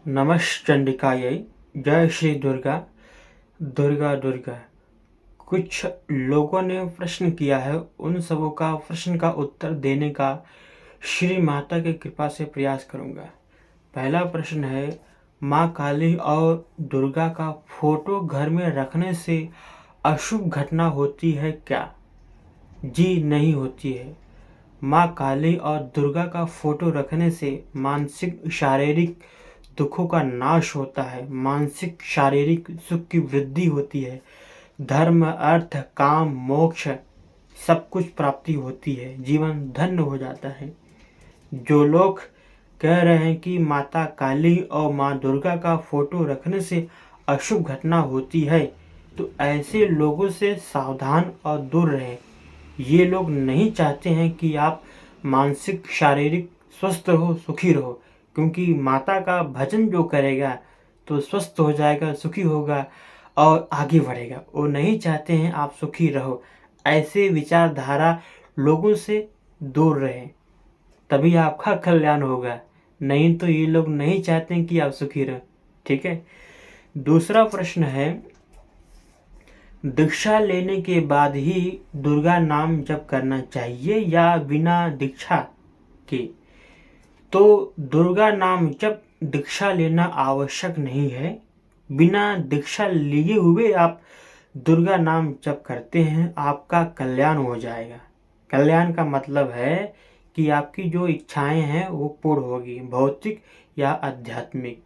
नमश्चंडिकायै। जय श्री दुर्गा। दुर्गा दुर्गा। कुछ लोगों ने प्रश्न किया है, उन सबों का प्रश्न का उत्तर देने का श्री माता की कृपा से प्रयास करूंगा। पहला प्रश्न है, माँ काली और दुर्गा का फोटो घर में रखने से अशुभ घटना होती है क्या? जी नहीं होती है। माँ काली और दुर्गा का फोटो रखने से मानसिक शारीरिक दुखों का नाश होता है, मानसिक शारीरिक सुख की वृद्धि होती है, धर्म अर्थ काम मोक्ष सब कुछ प्राप्ति होती है, जीवन धन्य हो जाता है। जो लोग कह रहे हैं कि माता काली और माँ दुर्गा का फोटो रखने से अशुभ घटना होती है, तो ऐसे लोगों से सावधान और दूर रहें। ये लोग नहीं चाहते हैं कि आप मानसिक शारीरिक स्वस्थ रहो, सुखी रहो, क्योंकि माता का भजन जो करेगा तो स्वस्थ हो जाएगा, सुखी होगा और आगे बढ़ेगा। वो नहीं चाहते हैं आप सुखी रहो। ऐसे विचारधारा लोगों से दूर रहें, तभी आपका कल्याण होगा। नहीं तो ये लोग नहीं चाहते हैं कि आप सुखी रहो। ठीक है। दूसरा प्रश्न है, दीक्षा लेने के बाद ही दुर्गा नाम जप करना चाहिए या बिना दीक्षा के? तो दुर्गा नाम जप दीक्षा लेना आवश्यक नहीं है। बिना दीक्षा लिए हुए आप दुर्गा नाम जप करते हैं, आपका कल्याण हो जाएगा। कल्याण का मतलब है कि आपकी जो इच्छाएं हैं वो पूर्ण होगी, भौतिक या आध्यात्मिक।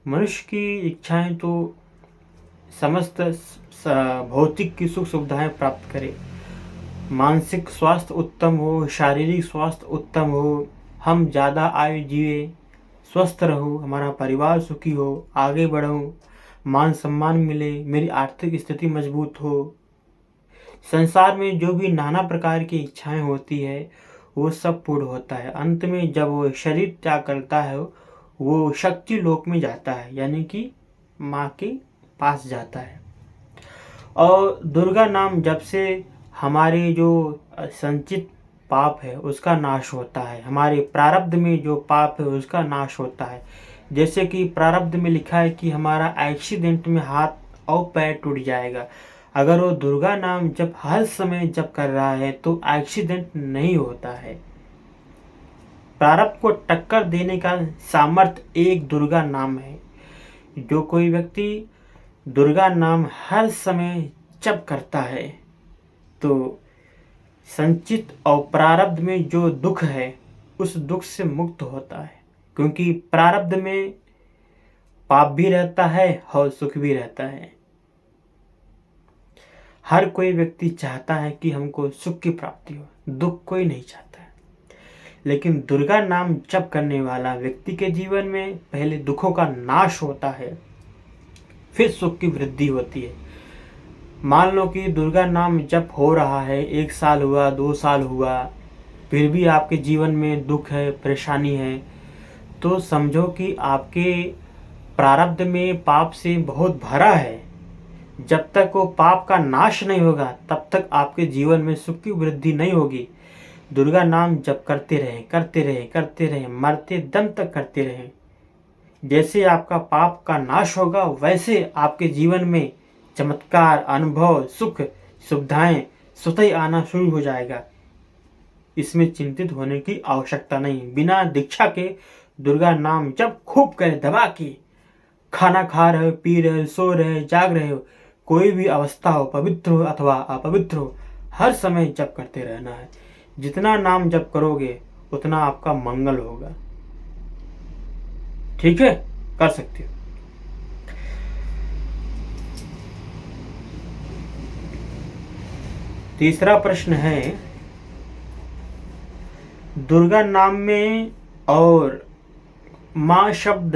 मनुष्य की इच्छाएं तो समस्त भौतिक की सुख सुविधाएं प्राप्त करे, मानसिक स्वास्थ्य उत्तम हो, शारीरिक स्वास्थ्य उत्तम हो, हम ज़्यादा आयु जिए, स्वस्थ रहो, हमारा परिवार सुखी हो, आगे बढ़ो, मान सम्मान मिले, मेरी आर्थिक स्थिति मजबूत हो। संसार में जो भी नाना प्रकार की इच्छाएं होती है वो सब पूर्ण होता है। अंत में जब वो शरीर त्याग करता है वो शक्ति लोक में जाता है, यानी कि माँ के पास जाता है। और दुर्गा नाम जप से हमारे जो संचित पाप है उसका नाश होता है, हमारे प्रारब्ध में जो पाप है उसका नाश होता है। जैसे कि प्रारब्ध में लिखा है कि हमारा एक्सीडेंट में हाथ और पैर टूट जाएगा, अगर वो दुर्गा नाम जब हर समय जप कर रहा है तो एक्सीडेंट नहीं होता है। प्रारब्ध को टक्कर देने का सामर्थ्य एक दुर्गा नाम है। जो कोई व्यक्ति दुर्गा नाम हर समय जप करता है तो संचित और प्रारब्ध में जो दुख है उस दुख से मुक्त होता है, क्योंकि प्रारब्ध में पाप भी रहता है और सुख भी रहता है। हर कोई व्यक्ति चाहता है कि हमको सुख की प्राप्ति हो, दुख कोई नहीं चाहता है। लेकिन दुर्गा नाम जप करने वाला व्यक्ति के जीवन में पहले दुखों का नाश होता है, फिर सुख की वृद्धि होती है। मान लो कि दुर्गा नाम जप हो रहा है, 1 साल हुआ, 2 साल हुआ, फिर भी आपके जीवन में दुख है, परेशानी है, तो समझो कि आपके प्रारब्ध में पाप से बहुत भरा है। जब तक वो पाप का नाश नहीं होगा तब तक आपके जीवन में सुख की वृद्धि नहीं होगी। दुर्गा नाम जप करते रहें, करते रहें, करते रहें, मरते दम तक करते रहें। जैसे आपका पाप का नाश होगा वैसे आपके जीवन में चमत्कार, अनुभव, सुख, सुविधाएं स्वतः ही आना शुरू हो जाएगा। इसमें चिंतित होने की आवश्यकता नहीं। बिना दीक्षा के दुर्गा नाम जप खूब करें, दबा के। खाना खा रहे हो, पी रहे हो, सो रहे हो, जाग रहे हो, कोई भी अवस्था हो, पवित्र हो अथवा अपवित्र हो, हर समय जप करते रहना है। जितना नाम जप करोगे उतना आपका मंगल होगा। ठीक है, कर सकते हो। तीसरा प्रश्न है, दुर्गा नाम में और माँ शब्द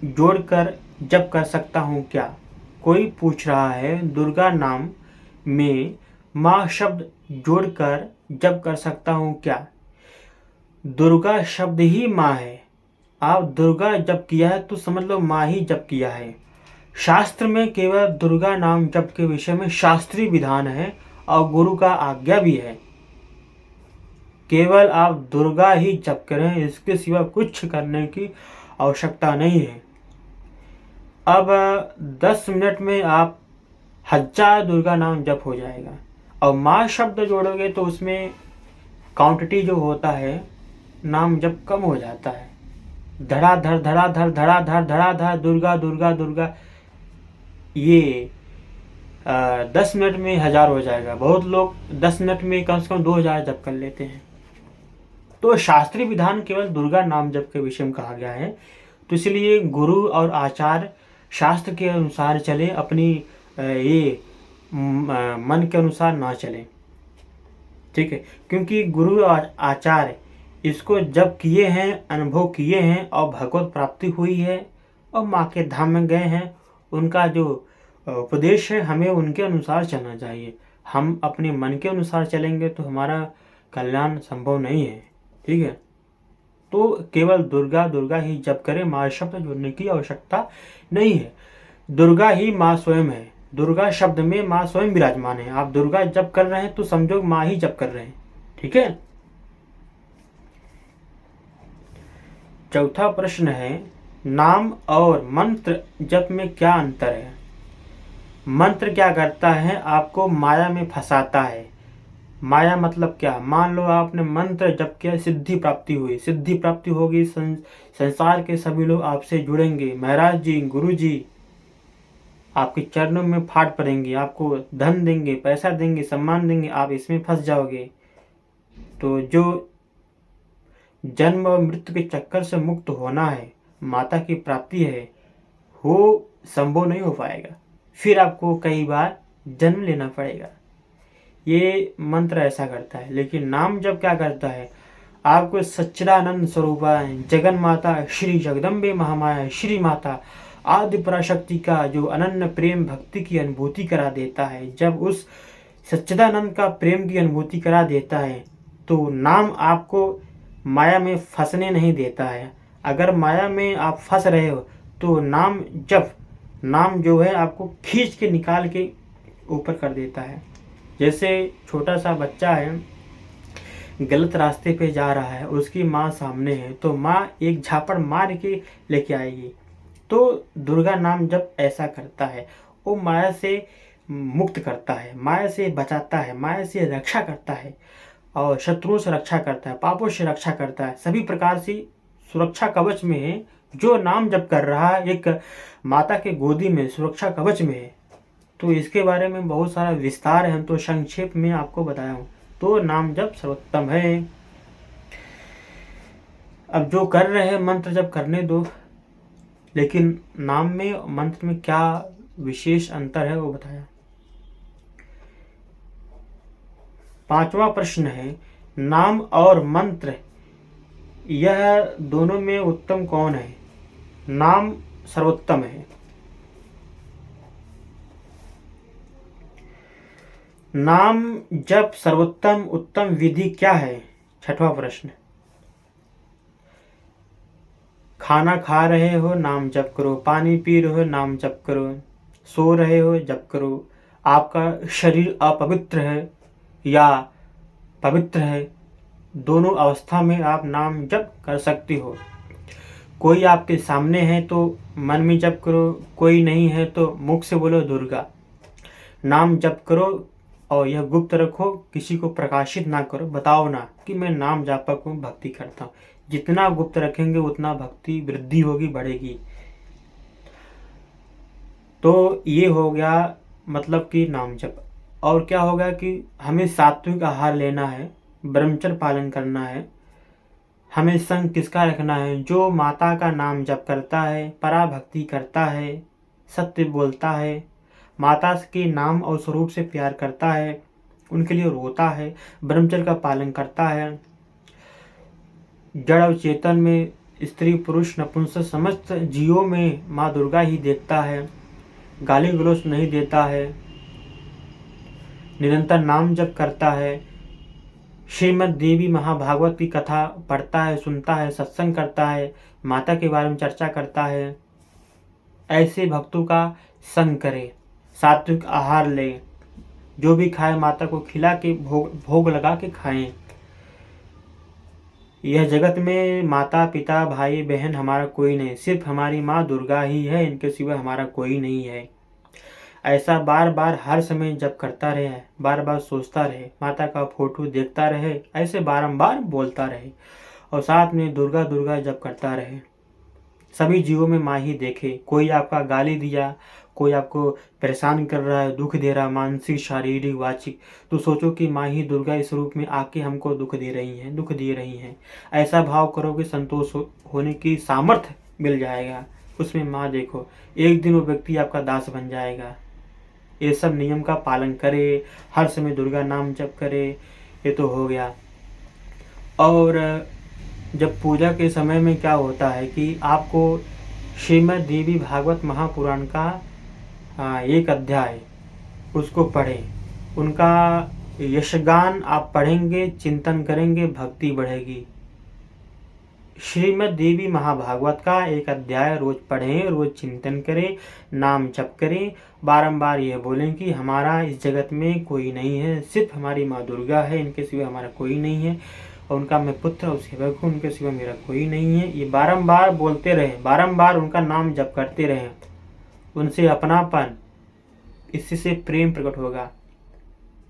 जोड़कर जप कर सकता हूँ क्या? कोई पूछ रहा है, दुर्गा नाम में माँ शब्द जोड़कर जप कर सकता हूँ क्या? दुर्गा शब्द ही माँ है। आप दुर्गा जप किया है तो समझ लो माँ ही जप किया है। शास्त्र में केवल दुर्गा नाम जप के विषय में शास्त्रीय विधान है और गुरु का आज्ञा भी है। केवल आप दुर्गा ही जप करें, इसके सिवा कुछ करने की आवश्यकता नहीं है। अब 10 मिनट में आप 1000 दुर्गा नाम जप हो जाएगा। और माँ शब्द जोड़ोगे तो उसमें क्वांटिटी जो होता है नाम जप कम हो जाता है। धड़ाधड़ धड़ाधड़ धड़ाधड़ धड़ाधड़ दुर्गा दुर्गा दुर्गा, ये 10 मिनट में 1000 हो जाएगा। बहुत लोग 10 मिनट में कम से कम 2000 जप कर लेते हैं। तो शास्त्रीय विधान केवल दुर्गा नाम जप के विषय में कहा गया है। तो इसलिए गुरु और आचार्य शास्त्र के अनुसार चले, अपनी ये मन के अनुसार ना चले। ठीक है, क्योंकि गुरु और आचार्य इसको जब किए हैं, अनुभव किए हैं और भगवत प्राप्ति हुई है और माँ के धाम में गए हैं, उनका जो उपदेश है हमें उनके अनुसार चलना चाहिए। हम अपने मन के अनुसार चलेंगे तो हमारा कल्याण संभव नहीं है। ठीक है, तो केवल दुर्गा दुर्गा ही जप करें, माँ शब्द जोड़ने की आवश्यकता नहीं है। दुर्गा ही माँ स्वयं है। दुर्गा शब्द में माँ स्वयं विराजमान है। आप दुर्गा जप कर रहे हैं तो समझो माँ ही जप कर रहे हैं। ठीक है। चौथा प्रश्न है, नाम और मंत्र जप में क्या अंतर है? मंत्र क्या करता है? आपको माया में फंसाता है। माया मतलब क्या? मान लो आपने मंत्र जप किया, सिद्धि प्राप्ति हुई, सिद्धि प्राप्ति होगी, संसार के सभी लोग आपसे जुड़ेंगे, महाराज जी, गुरु जी आपके चरणों में फाट पड़ेंगे, आपको धन देंगे, पैसा देंगे, सम्मान देंगे, आप इसमें फंस जाओगे। तो जो जन्म और मृत्यु के चक्कर से मुक्त होना है, माता की प्राप्ति है, वो संभव नहीं हो पाएगा। फिर आपको कई बार जन्म लेना पड़ेगा। ये मंत्र ऐसा करता है। लेकिन नाम जब क्या करता है? आपको सच्चिदानंद स्वरूपा जगन माता श्री जगदम्बे महामाया श्री माता आदि पराशक्ति का जो अनन्य प्रेम भक्ति की अनुभूति करा देता है। जब उस सच्चिदानंद का प्रेम की अनुभूति करा देता है तो नाम आपको माया में फंसने नहीं देता है। अगर माया में आप फंस रहे हो तो नाम जो है आपको खींच के निकाल के ऊपर कर देता है। जैसे छोटा सा बच्चा है, गलत रास्ते पे जा रहा है, उसकी माँ सामने है, तो माँ एक झापड़ मार के लेके आएगी। तो दुर्गा नाम जब ऐसा करता है, वो माया से मुक्त करता है, माया से बचाता है, माया से रक्षा करता है और शत्रुओं से रक्षा करता है, पापों से रक्षा करता है, सभी प्रकार से सुरक्षा कवच में है। जो नाम जप कर रहा है एक माता के गोदी में सुरक्षा कवच में है। तो इसके बारे में बहुत सारा विस्तार है, हम तो संक्षेप में आपको बताया हूँ। तो नाम जप सर्वोत्तम है। अब जो कर रहे हैं मंत्र जप करने दो, लेकिन नाम में और मंत्र में क्या विशेष अंतर है वो बताया। 5वां प्रश्न है, नाम और मंत्र यह दोनों में उत्तम कौन है? नाम सर्वोत्तम है। नाम जप सर्वोत्तम उत्तम विधि क्या है? 6वां प्रश्न, खाना खा रहे हो नाम जप करो, पानी पी रहे हो नाम जप करो, सो रहे हो जप करो, आपका शरीर अपवित्र है या पवित्र है, दोनों अवस्था में आप नाम जप कर सकते हो। कोई आपके सामने है तो मन में जप करो, कोई नहीं है तो मुख से बोलो दुर्गा। नाम जप करो और यह गुप्त रखो, किसी को प्रकाशित ना करो, बताओ ना कि मैं नाम जापक हूँ, भक्ति करता हूँ। जितना गुप्त रखेंगे उतना भक्ति वृद्धि होगी, बढ़ेगी। तो ये हो गया मतलब कि नाम जप। और क्या होगा कि हमें सात्विक आहार लेना है, ब्रह्मचर्य पालन करना है। हमें संग किसका रखना है? जो माता का नाम जप करता है, पराभक्ति करता है, सत्य बोलता है, माता के नाम और स्वरूप से प्यार करता है, उनके लिए रोता है, ब्रह्मचर्य का पालन करता है, जड़ और चेतन में स्त्री पुरुष नपुंसक समस्त जीवों में माँ दुर्गा ही देखता है, गाली गलौज नहीं देता है, निरंतर नाम जप करता है, श्रीमद् देवी महाभागवत की कथा पढ़ता है, सुनता है, सत्संग करता है, माता के बारे में चर्चा करता है, ऐसे भक्तों का संग करे, सात्विक आहार ले, जो भी खाए माता को खिला के भोग लगा के खाएं। यह जगत में माता पिता भाई बहन हमारा कोई नहीं, सिर्फ हमारी माँ दुर्गा ही है, इनके सिवा हमारा कोई नहीं है। ऐसा बार बार हर समय जब करता रहे, बार बार सोचता रहे, माता का फोटो देखता रहे, ऐसे बारंबार बोलता रहे और साथ में दुर्गा दुर्गा जब करता रहे। सभी जीवों में माँ ही देखे। कोई आपका गाली दिया, कोई आपको परेशान कर रहा है, दुख दे रहा है, मानसिक शारीरिक वाचिक, तो सोचो कि माँ ही दुर्गा इस रूप में आके हमको दुख दे रही हैं, दुख दे रही हैं। ऐसा भाव करोगे संतोष होने की सामर्थ्य मिल जाएगा। उसमें माँ देखो, एक दिन वो व्यक्ति आपका दास बन जाएगा। ये सब नियम का पालन करे, हर समय दुर्गा नाम जप करे, ये तो हो गया। और जब पूजा के समय में क्या होता है कि आपको श्रीमद् देवी भागवत महापुराण का एक अध्याय उसको पढ़ें। उनका यशगान आप पढ़ेंगे, चिंतन करेंगे, भक्ति बढ़ेगी। श्रीमद् देवी महाभागवत का एक अध्याय रोज पढ़ें, रोज चिंतन करें, नाम जप करें, बारंबार यह बोलें कि हमारा इस जगत में कोई नहीं है, सिर्फ हमारी माँ दुर्गा है, इनके सिवा हमारा कोई नहीं है, और उनका मैं पुत्र और सेवक हूँ, उनके सिवा मेरा कोई नहीं है। ये बारंबार बोलते रहें, बारंबार उनका नाम जप करते रहें। उनसे अपनापन, इससे प्रेम प्रकट होगा।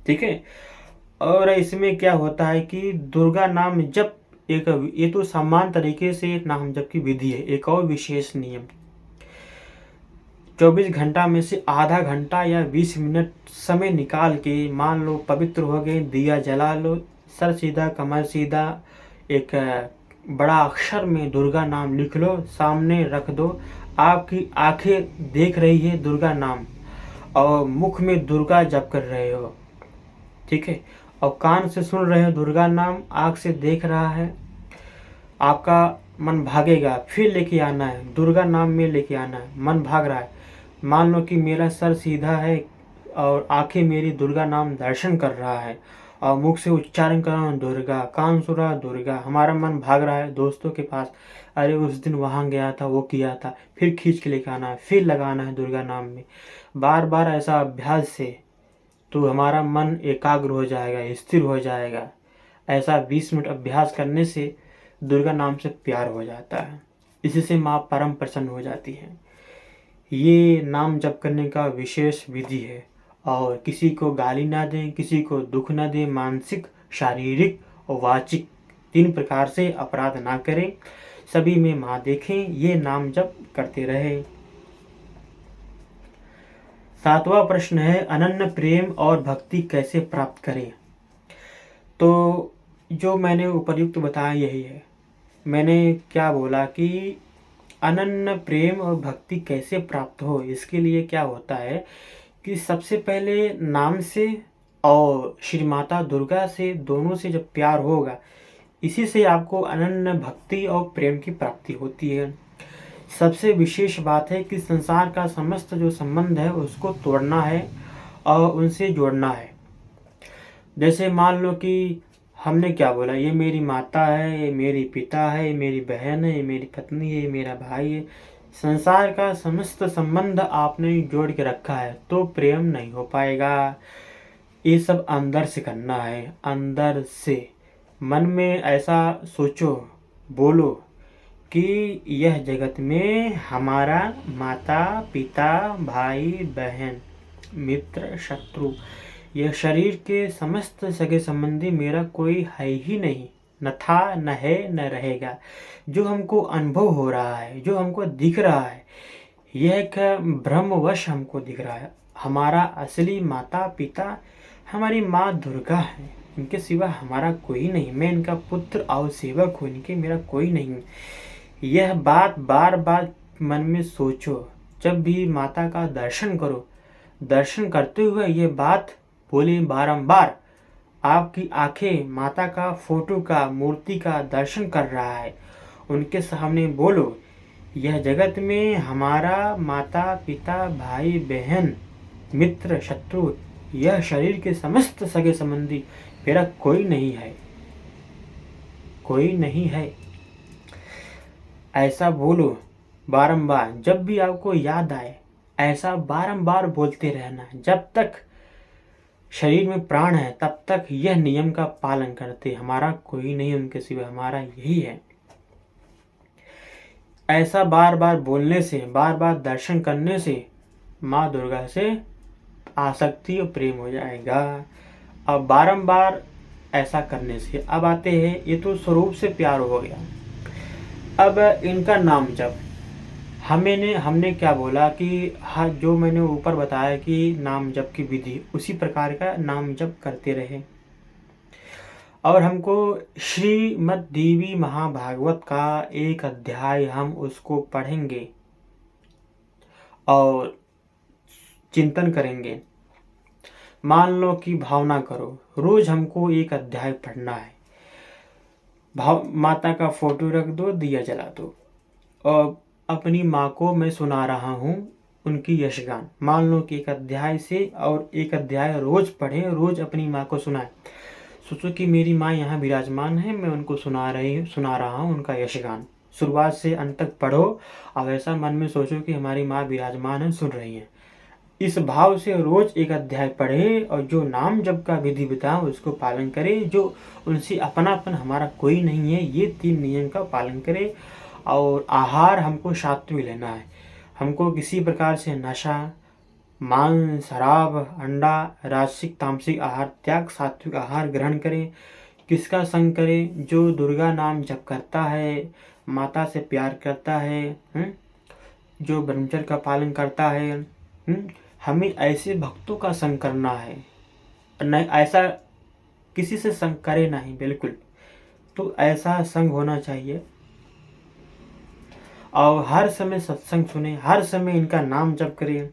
ठीक है। और इसमें क्या होता है कि दुर्गा नाम जप एक, ये तो समान तरीके से नाम जप की विधि है। एक और विशेष नियम, 24 घंटा में से आधा घंटा या 20 मिनट समय निकाल के, मान लो पवित्र हो गए, दिया जला लो, सर सीधा कमर सीधा, एक बड़ा अक्षर में दुर्गा नाम लिख लो, सामने रख दो। आपकी आंखें देख रही है दुर्गा नाम और मुख में दुर्गा जप कर रहे हो। ठीक है। और कान से सुन रहे हो दुर्गा नाम, आँख से देख रहा है, आपका मन भागेगा, फिर लेके आना है, दुर्गा नाम में लेके आना है। मन भाग रहा है, मान लो कि मेरा सर सीधा है और आंखें मेरी दुर्गा नाम दर्शन कर रहा है और मुख से उच्चारण कर रहा हूँ दुर्गा, कान सुन रहा दुर्गा, हमारा मन भाग रहा है दोस्तों के पास, अरे उस दिन वहाँ गया था, वो किया था, फिर खींच के लेके आना है, फिर लगाना है दुर्गा नाम में। बार बार ऐसा अभ्यास से तो हमारा मन एकाग्र हो जाएगा, स्थिर हो जाएगा। ऐसा 20 मिनट अभ्यास करने से दुर्गा नाम से प्यार हो जाता है, इसी से माँ परम प्रसन्न हो जाती है। ये नाम जप करने का विशेष विधि है। और किसी को गाली ना दें, किसी को दुख ना दें, मानसिक शारीरिक और वाचिक 3 प्रकार से अपराध ना करें, सभी में माँ देखें, ये नाम जप करते रहे। 7वां प्रश्न है, अनन्य प्रेम और भक्ति कैसे प्राप्त करें। तो जो मैंने उपर्युक्त बताया यही है। मैंने क्या बोला कि अनन्य प्रेम और भक्ति कैसे प्राप्त हो, इसके लिए क्या होता है कि सबसे पहले नाम से और श्री माता दुर्गा से, दोनों से जब प्यार होगा, इसी से आपको अनन्य भक्ति और प्रेम की प्राप्ति होती है। सबसे विशेष बात है कि संसार का समस्त जो संबंध है उसको तोड़ना है और उनसे जोड़ना है। जैसे मान लो कि हमने क्या बोला, ये मेरी माता है, ये मेरी पिता है, ये मेरी बहन है, ये मेरी पत्नी है, ये मेरा भाई है। संसार का समस्त संबंध आपने जोड़ के रखा है तो प्रेम नहीं हो पाएगा। ये सब अंदर से करना है, अंदर से मन में ऐसा सोचो, बोलो कि यह जगत में हमारा माता पिता भाई बहन मित्र शत्रु, यह शरीर के समस्त सगे संबंधी मेरा कोई है ही नहीं, न था न है न रहेगा। जो हमको अनुभव हो रहा है, जो हमको दिख रहा है, यह एक भ्रमवश हमको दिख रहा है। हमारा असली माता पिता हमारी माँ दुर्गा है, इनके सिवा हमारा कोई नहीं, मैं इनका पुत्र और सेवक हूँ, इनके मेरा कोई नहीं। यह बात बार बार मन में सोचो। जब भी माता का दर्शन करो, दर्शन करते हुए ये बात बोले बारंबार। आपकी आंखें माता का फोटो का, मूर्ति का दर्शन कर रहा है, उनके सामने बोलो, यह जगत में हमारा माता पिता भाई बहन मित्र शत्रु, यह शरीर के समस्त सगे संबंधी मेरा कोई नहीं है, कोई नहीं है। ऐसा बोलो बारंबार। जब भी आपको याद आए ऐसा बारंबार बोलते रहना, जब तक शरीर में प्राण है तब तक यह नियम का पालन करते, हमारा कोई नहीं उनके सिवा, हमारा यही है। ऐसा बार बार बोलने से, बार बार दर्शन करने से माँ दुर्गा से आसक्ति और प्रेम हो जाएगा। अब बारंबार ऐसा करने से, अब आते हैं, ये तो स्वरूप से प्यार हो गया। अब इनका नाम जप, हमने क्या बोला कि हाँ, जो मैंने ऊपर बताया कि नाम जप की विधि, उसी प्रकार का नाम जप करते रहे। और हमको श्रीमद् देवी महाभागवत का एक अध्याय हम उसको पढ़ेंगे और चिंतन करेंगे। मान लो कि भावना करो, रोज हमको एक अध्याय पढ़ना है। माता का फोटो रख दो, दिया जला दो, और अपनी माँ को मैं सुना रहा हूँ उनकी यशगान। मान लो कि एक अध्याय से, और एक अध्याय रोज पढ़ें, रोज अपनी माँ को सुनाएं। सोचो कि मेरी माँ यहाँ विराजमान है, मैं उनको सुना रहा हूँ उनका यशगान। शुरुआत से अंत तक पढ़ो और ऐसा मन में सोचो कि हमारी माँ विराजमान है, सुन रही है। इस भाव से रोज एक अध्याय पढ़े और जो नाम जप का विधि बताओ उसको पालन करें। जो उनसे अपनापन हमारा कोई नहीं है, ये 3 नियम का पालन करें। और आहार हमको सात्विक लेना है। हमको किसी प्रकार से नशा, मांस, शराब, अंडा, राजसिक तामसिक आहार त्याग, सात्विक आहार ग्रहण करें। किसका संग करें? जो दुर्गा नाम जप करता है, माता से प्यार करता है, जो ब्रह्मचर्य का पालन करता है। हमें ऐसे भक्तों का संग करना है, नहीं ऐसा किसी से संग करे नहीं, बिल्कुल। तो ऐसा संग होना चाहिए। और हर समय सत्संग सुने, हर समय इनका नाम जप करें।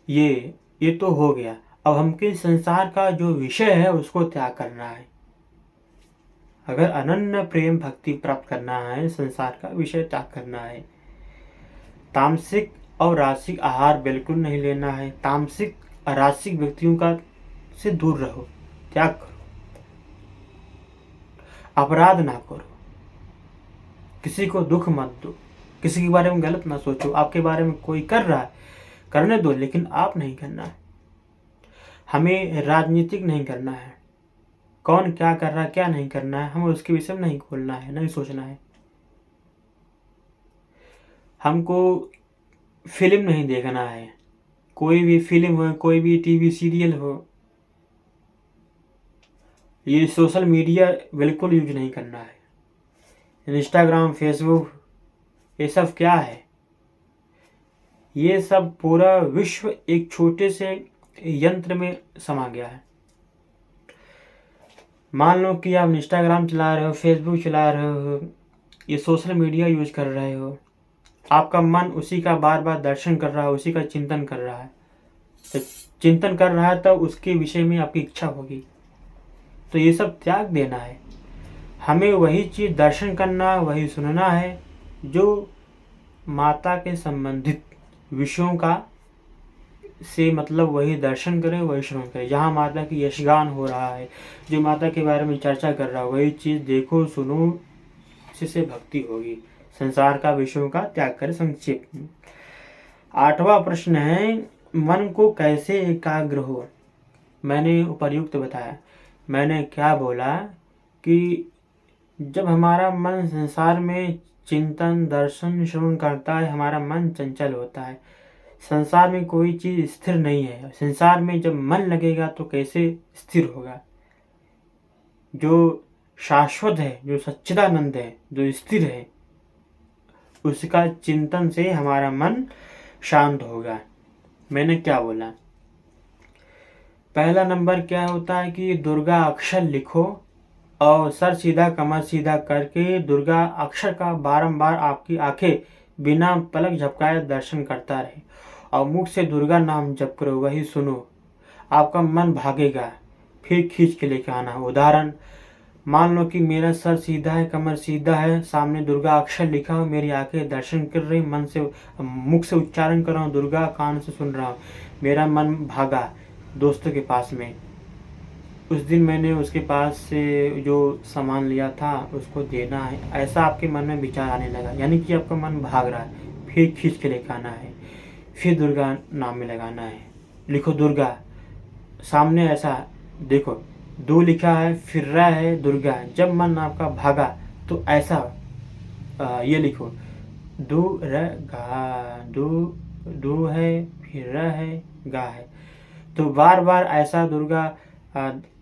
ये तो हो गया। अब हमके संसार का जो विषय है उसको त्याग करना है। अगर अनन्य प्रेम भक्ति प्राप्त करना है, संसार का विषय त्याग करना है। तामसिक और राजसिक आहार बिल्कुल नहीं लेना है। तामसिक राजसिक व्यक्तियों का से दूर रहो, त्याग करो। अपराध ना करो, किसी को दुख मत दो, किसी के बारे में गलत ना सोचो। आपके बारे में कोई कर रहा है, करने दो, लेकिन आप नहीं करना है। हमें राजनीतिक नहीं करना है, कौन क्या कर रहा है क्या नहीं करना है, हमें उसके विषय में नहीं खोलना है, नहीं सोचना है। हमको फिल्म नहीं देखना है, कोई भी फिल्म हो, कोई भी टीवी सीरियल हो, ये सोशल मीडिया बिल्कुल यूज नहीं करना है। इंस्टाग्राम, फेसबुक, ये सब क्या है? ये सब पूरा विश्व एक छोटे से यंत्र में समा गया है। मान लो कि आप इंस्टाग्राम चला रहे हो, फेसबुक चला रहे हो, ये सोशल मीडिया यूज कर रहे हो, आपका मन उसी का बार बार दर्शन कर रहा है, उसी का चिंतन कर रहा है। तो चिंतन कर रहा है तो उसके विषय में आपकी इच्छा होगी, तो ये सब त्याग देना है। हमें वही चीज़ दर्शन करना, वही सुनना है जो माता के संबंधित विषयों का से, मतलब वही दर्शन करें, वही श्रवण करें। जहाँ माता की यशगान हो रहा है, जो माता के बारे में चर्चा कर रहा है, वही चीज़ देखो, सुनो, इससे भक्ति होगी। संसार का विषयों का त्याग करें। संक्षेप में 8वां प्रश्न है, मन को कैसे एकाग्र हो? मैंने उपर्युक्त बताया। मैंने क्या बोला कि जब हमारा मन संसार में चिंतन, दर्शन, श्रवण करता है, हमारा मन चंचल होता है। संसार में कोई चीज़ स्थिर नहीं है। संसार में जब मन लगेगा तो कैसे स्थिर होगा? जो शाश्वत है, जो सच्चिदानंद है, जो स्थिर है, उसका चिंतन से हमारा मन शांत होगा। मैंने क्या बोला? पहला नंबर क्या होता है कि दुर्गा अक्षर लिखो और सर सीधा, कमर सीधा करके दुर्गा अक्षर का बारंबार आपकी आंखें बिना पलक झपकाए दर्शन करता रहे और मुख से दुर्गा नाम जप करो, वही सुनो। आपका मन भागेगा, फिर खींच के लेके आना। उदाहरण, मान लो कि मेरा सर सीधा है, कमर सीधा है, सामने दुर्गा अक्षर लिखा हो, मेरी आंखें दर्शन कर रही, मन से मुख से उच्चारण कर रहा हूँ दुर्गा, कान से सुन रहा हूँ। मेरा मन भागा दोस्तों के पास में। उस दिन मैंने उसके पास से जो सामान लिया था उसको देना है, ऐसा आपके मन में विचार आने लगा, यानी कि आपका मन भाग रहा है। फिर खींच के लेकर आना है, फिर दुर्गा नाम में लगाना है। लिखो दुर्गा, सामने ऐसा देखो, दू लिखा है, फिर रहा है दुर्गा। जब मन आपका भागा तो ऐसा ये लिखो, दू र गा, दू दू है, फिर र है, गा है। तो बार बार ऐसा दुर्गा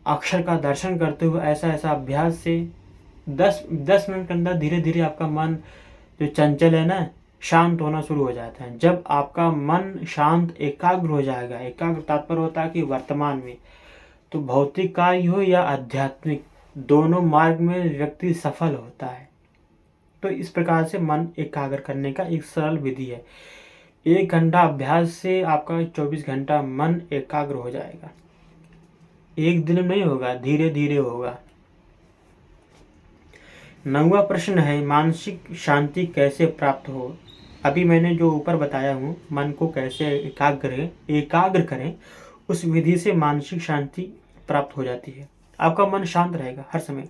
अक्षर का दर्शन करते हुए ऐसा ऐसा अभ्यास से 10 मिनट के अंदर धीरे धीरे आपका मन जो चंचल है ना, शांत होना शुरू हो जाता है। जब आपका मन शांत एकाग्र हो जाएगा, एकाग्र तात्पर्य होता है कि वर्तमान में, तो भौतिक कार्य हो या आध्यात्मिक, दोनों मार्ग में व्यक्ति सफल होता है। तो इस प्रकार से मन एकाग्र करने का एक सरल विधि है। 1 घंटा अभ्यास से आपका 24 घंटा मन एकाग्र हो जाएगा। एक दिन में नहीं होगा, धीरे धीरे होगा। 9वां प्रश्न है, मानसिक शांति कैसे प्राप्त हो। अभी मैंने जो ऊपर बताया हूँ, मन को कैसे एकाग्र करें, उस विधि से मानसिक शांति प्राप्त हो जाती है। आपका मन शांत रहेगा हर समय।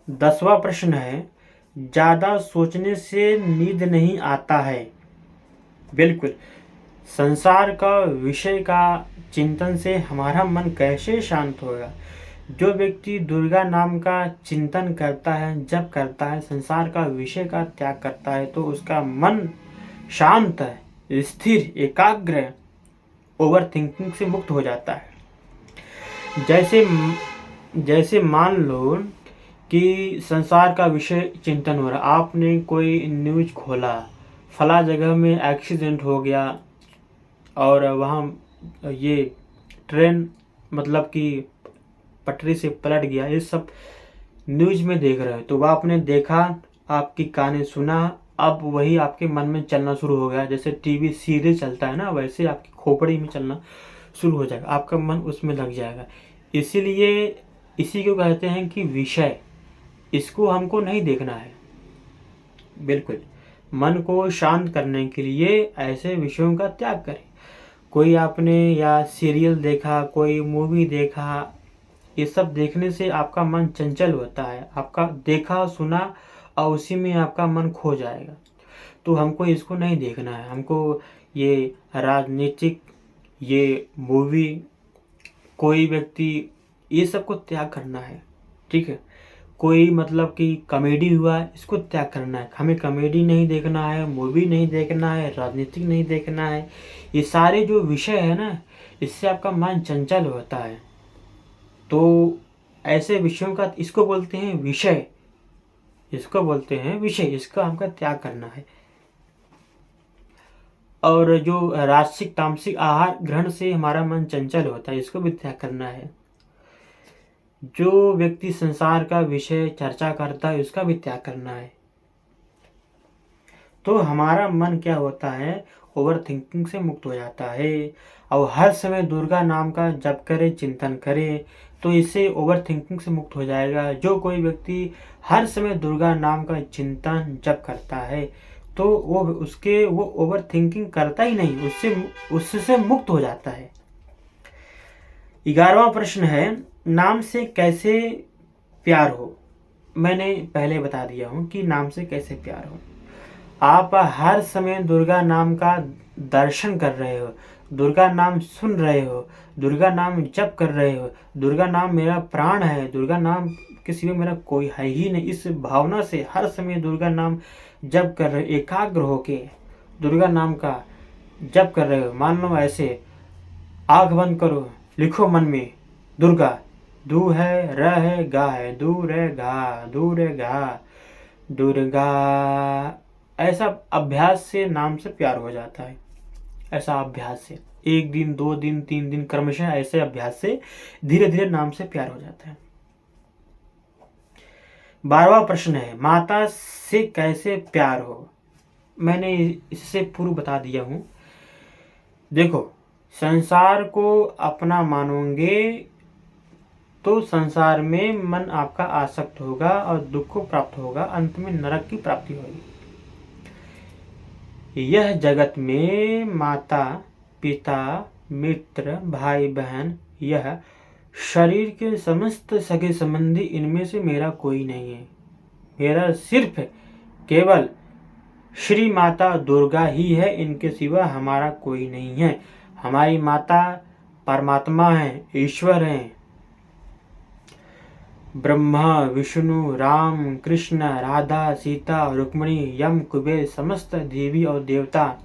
10वां प्रश्न है, ज़्यादा सोचने से नींद नहीं आता है। बिल्कुल, संसार का विषय का चिंतन से हमारा मन कैसे शांत होगा। जो व्यक्ति दुर्गा नाम का चिंतन करता है, जब करता है, संसार का विषय का त्याग करता है, तो उसका मन शांत है, स्थिर, एकाग्र है, ओवर थिंकिंग से मुक्त हो जाता है। जैसे मान लो कि संसार का विषय चिंतन हो रहा, आपने कोई न्यूज खोला, फला जगह में एक्सीडेंट हो गया और वहाँ ये ट्रेन मतलब कि पटरी से पलट गया, ये सब न्यूज में देख रहे हो। तो वह आपने देखा, आपकी कानें सुना, अब वही आपके मन में चलना शुरू हो गया। जैसे टीवी सीरियल चलता है ना, वैसे आपकी खोपड़ी में चलना शुरू हो जाएगा, आपका मन उसमें लग जाएगा। इसीलिए इसी को कहते हैं कि विषय, इसको हमको नहीं देखना है। बिल्कुल, मन को शांत करने के लिए ऐसे विषयों का त्याग करें। कोई आपने या सीरियल देखा, कोई मूवी देखा, ये सब देखने से आपका मन चंचल होता है, आपका देखा सुना और उसी में आपका मन खो जाएगा। तो हमको इसको नहीं देखना है। हमको ये राजनीतिक, ये मूवी, कोई व्यक्ति, ये सब को त्याग करना है। ठीक है, कोई मतलब कि कॉमेडी हुआ, इसको त्याग करना है। हमें कॉमेडी नहीं देखना है, मूवी नहीं देखना है, राजनीतिक नहीं देखना है। ये सारे जो विषय है ना, इससे आपका मन चंचल होता है। तो ऐसे विषयों का, इसको बोलते हैं विषय, इसको बोलते हैं विषय, इसका हमका त्याग करना है। और जो राजसिक तामसिक आहार ग्रहण से हमारा मन चंचल होता है, इसको भी त्याग करना है। जो व्यक्ति संसार का विषय चर्चा करता है, उसका भी त्याग करना है। तो हमारा मन क्या होता है, ओवर थिंकिंग से मुक्त हो जाता है। और हर समय दुर्गा नाम का जप करे, चिंतन करे, तो इससे ओवर थिंकिंग से मुक्त हो जाएगा। जो कोई व्यक्ति हर समय दुर्गा नाम का चिंतन जप करता है, तो वो ओवर थिंकिंग करता ही नहीं, उससे मुक्त हो जाता है। 11वां प्रश्न है, नाम से कैसे प्यार हो। मैंने पहले बता दिया हूँ कि नाम से कैसे प्यार हो। आप हर समय दुर्गा नाम का दर्शन कर रहे हो, दुर्गा नाम सुन रहे हो, दुर्गा नाम जप कर रहे हो, दुर्गा नाम मेरा प्राण है, दुर्गा नाम के सिवा मेरा कोई है ही नहीं, इस भावना से हर समय दुर्गा नाम जप कर रहे हो, एकाग्र होके दुर्गा नाम का जप कर रहे हो। मान लो ऐसे, आँख बंद करो, लिखो मन में दुर्गा, दू है, र है, गा है, दूर है, गा, दूर है, गा, दुर्गा। ऐसा अभ्यास से नाम से प्यार हो जाता है। ऐसा अभ्यास से 1 दिन, 2 दिन, 3 दिन क्रमशः ऐसे अभ्यास से धीरे धीरे नाम से प्यार हो जाता है। 12वां प्रश्न है, माता से कैसे प्यार हो। मैंने इससे पूर्व बता दिया हूं। देखो, संसार को अपना मानोगे तो संसार में मन आपका आसक्त होगा और दुख को प्राप्त होगा, अंत में नरक की प्राप्ति होगी। यह जगत में माता पिता मित्र भाई बहन, यह शरीर के समस्त सगे संबंधी, इनमें से मेरा कोई नहीं है। मेरा सिर्फ केवल श्री माता दुर्गा ही है, इनके सिवा हमारा कोई नहीं है। हमारी माता परमात्मा है, ईश्वर हैं। ब्रह्मा विष्णु राम कृष्ण राधा सीता रुक्मिणी यम कुबेर समस्त देवी और देवता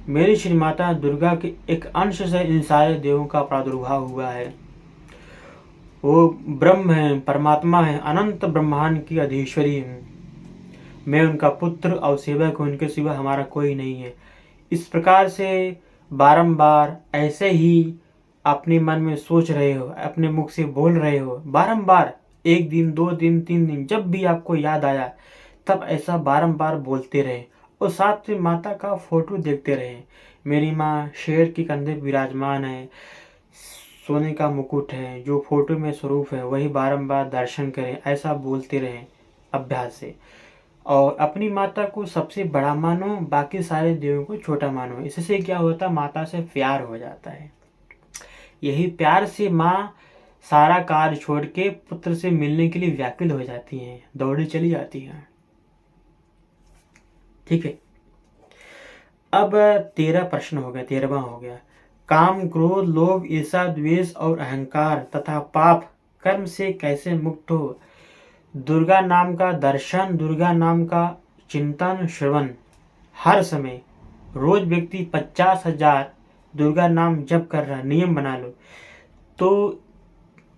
मेरी श्री माता दुर्गा के एक अंश से इन सारे देवों का प्रादुर्भाव हुआ है। वो ब्रह्म है, परमात्मा है, अनंत ब्रह्मांड की अधीश्वरी है। मैं उनका पुत्र और सेवक हूँ, उनके सिवा हमारा कोई नहीं है। इस प्रकार से बारंबार ऐसे ही अपने मन में सोच रहे हो, अपने मुख से बोल रहे हो बारंबार, 1 दिन 2 दिन 3 दिन, जब भी आपको याद आया तब ऐसा बारंबार बोलते रहे और साथ में माता का फोटो देखते रहे। मेरी माँ शेर के कंधे विराजमान है, सोने का मुकुट है, जो फोटो में स्वरूप है वही बारंबार दर्शन करें, ऐसा बोलते रहें अभ्यास से। और अपनी माता को सबसे बड़ा मानो, बाकी सारे देवों को छोटा मानो। इससे क्या होता, माता से प्यार हो जाता है। यही प्यार से माँ सारा कार्य छोड़ के पुत्र से मिलने के लिए व्याकुल हो जाती हैं, दौड़ी चली जाती हैं। ठीक है, अब 13 प्रश्न हो गया, 13वां हो गया। काम क्रोध लोभ ईर्षा द्वेष और अहंकार तथा पाप कर्म से कैसे मुक्त हो। दुर्गा नाम का दर्शन, दुर्गा नाम का चिंतन श्रवण हर समय, रोज व्यक्ति 50,000 दुर्गा नाम जप कर रहा, नियम बना लो तो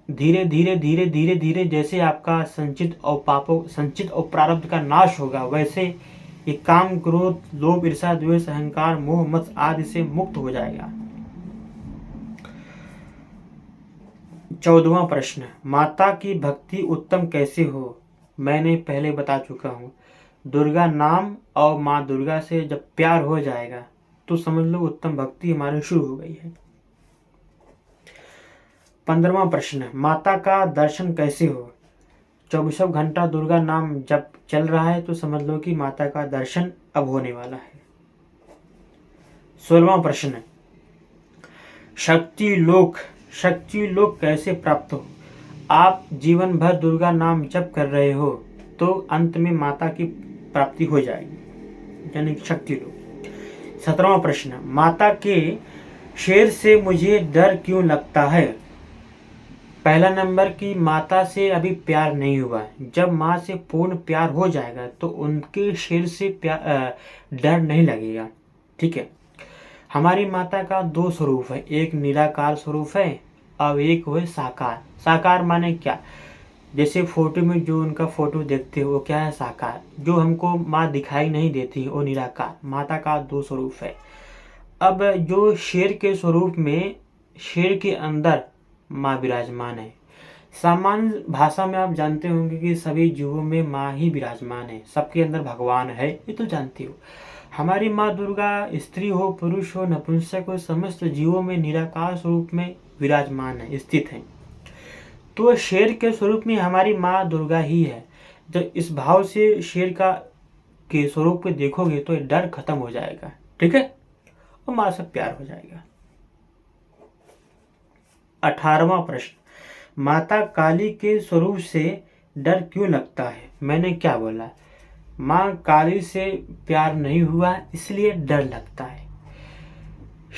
धीरे धीरे धीरे धीरे धीरे जैसे आपका संचित और प्रारब्ध का नाश होगा, वैसे ये काम क्रोध लोभ ईर्षा द्वेष अहंकार मोह मत आदि से मुक्त हो जाएगा। 14वां प्रश्न, माता की भक्ति उत्तम कैसे हो। मैंने पहले बता चुका हूँ, दुर्गा नाम और माँ दुर्गा से जब प्यार हो जाएगा तो समझ लो उत्तम भक्ति हमारी शुरू हो गई है। 15वां प्रश्न, माता का दर्शन कैसे हो। 24 घंटा दुर्गा नाम जब चल रहा है तो समझ लो कि माता का दर्शन अब होने वाला है। 16वां प्रश्न, शक्ति लोक कैसे प्राप्त हो। आप जीवन भर दुर्गा नाम जप कर रहे हो तो अंत में माता की प्राप्ति हो जाएगी, यानी शक्ति लोक। 17वां प्रश्न, माता के शेर से मुझे डर क्यों लगता है। पहला नंबर की माता से अभी प्यार नहीं हुआ, जब माँ से पूर्ण प्यार हो जाएगा तो उनके शेर से डर नहीं लगेगा। ठीक है, हमारी माता का 2 स्वरूप है, एक निराकार स्वरूप है और एक है साकार। साकार माने क्या, जैसे फोटो में जो उनका फोटो देखते हो वो क्या है, साकार। जो हमको माँ दिखाई नहीं देती वो निराकार। माता का 2 स्वरूप है। अब जो शेर के स्वरूप में, शेर के अंदर माँ विराजमान है। सामान्य भाषा में आप जानते होंगे कि सभी जीवों में माँ ही विराजमान है, सबके अंदर भगवान है, ये तो जानते हो। हमारी माँ दुर्गा स्त्री हो पुरुष हो नपुंसक हो समस्त जीवों में निराकार स्वरूप में विराजमान है, स्थित है। तो शेर के स्वरूप में हमारी माँ दुर्गा ही है। जब इस भाव से शेर के स्वरूप को देखोगे तो डर खत्म हो जाएगा। ठीक है, और माँ से प्यार हो जाएगा। 18वां प्रश्न, माता काली के स्वरूप से डर क्यों लगता है। मैंने क्या बोला, माँ काली से प्यार नहीं हुआ इसलिए डर लगता है।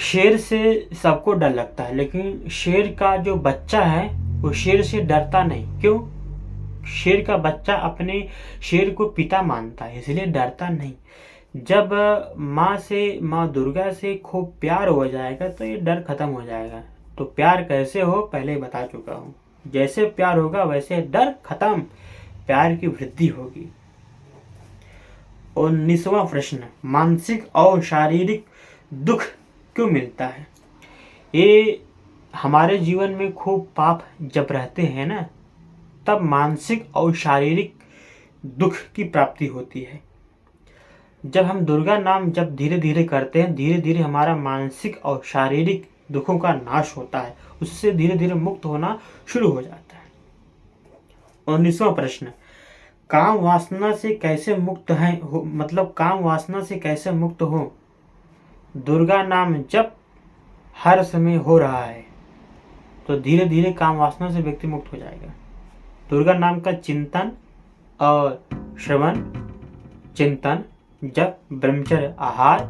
शेर से सबको डर लगता है, लेकिन शेर का जो बच्चा है वो शेर से डरता नहीं। क्यों, शेर का बच्चा अपने शेर को पिता मानता है, इसलिए डरता नहीं। जब माँ दुर्गा से खूब प्यार हो जाएगा तो ये डर खत्म हो जाएगा। तो प्यार कैसे हो पहले बता चुका हूँ, जैसे प्यार होगा वैसे डर खत्म, प्यार की वृद्धि होगी। 19वां प्रश्न, मानसिक और शारीरिक दुख क्यों मिलता है। ये हमारे जीवन में खूब पाप जब रहते हैं ना, तब मानसिक और शारीरिक दुख की प्राप्ति होती है। जब हम दुर्गा नाम जब धीरे धीरे करते हैं, धीरे धीरे हमारा मानसिक और शारीरिक दुखों का नाश होता है, उससे धीरे धीरे मुक्त होना शुरू हो जाता है। 19वां प्रश्न, काम वासना से कैसे मुक्त है मतलब काम वासना से कैसे मुक्त हो। दुर्गा नाम जब हर समय हो रहा है तो धीरे धीरे काम वासना से व्यक्ति मुक्त हो जाएगा। दुर्गा नाम का चिंतन और श्रवण, चिंतन जब ब्रह्मचर्य आहार,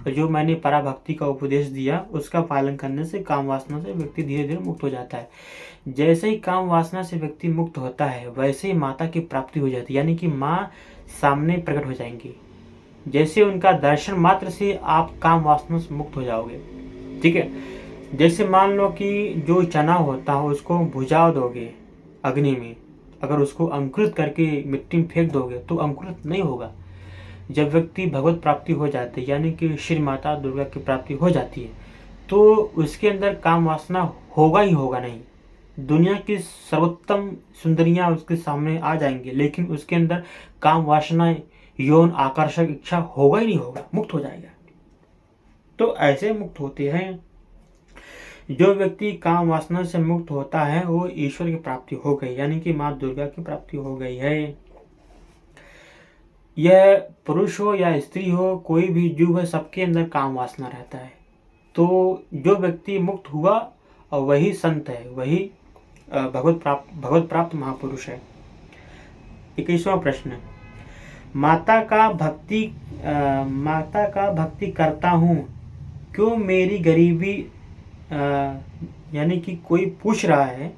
जो मैंने पराभक्ति का उपदेश दिया, उसका पालन करने से काम वासना से व्यक्ति धीरे धीरे मुक्त हो जाता है। जैसे ही काम वासना से व्यक्ति मुक्त होता है वैसे ही माता की प्राप्ति हो जाती है, यानी कि माँ सामने प्रकट हो जाएंगी। जैसे उनका दर्शन मात्र से आप काम वासना से मुक्त हो जाओगे। ठीक है, जैसे मान लो कि जो चना होता है उसको भुजा दोगे अग्नि में, अगर उसको अंकुरित करके मिट्टी में फेंक दोगे तो अंकुरित नहीं होगा। जब व्यक्ति भगवत प्राप्ति हो जाती है, यानी कि श्री माता दुर्गा की प्राप्ति हो जाती है, तो उसके अंदर काम वासना होगा ही होगा नहीं। दुनिया की सर्वोत्तम सुंदरियां उसके सामने आ जाएंगी, लेकिन उसके अंदर काम वासना, यौन आकर्षक इच्छा होगा ही नहीं होगा, मुक्त हो जाएगा। तो ऐसे मुक्त होते हैं। जो व्यक्ति काम वासना से मुक्त होता है वो ईश्वर की प्राप्ति हो गई, यानी कि माँ दुर्गा की प्राप्ति हो गई है। यह पुरुष हो या स्त्री हो, कोई भी जीव है, सबके अंदर काम वासना रहता है। तो जो व्यक्ति मुक्त हुआ और वही संत है, वही भगवत प्राप्त महापुरुष है। 21वां प्रश्न, माता का भक्ति करता हूँ, क्यों मेरी गरीबी, यानी कि कोई पूछ रहा है,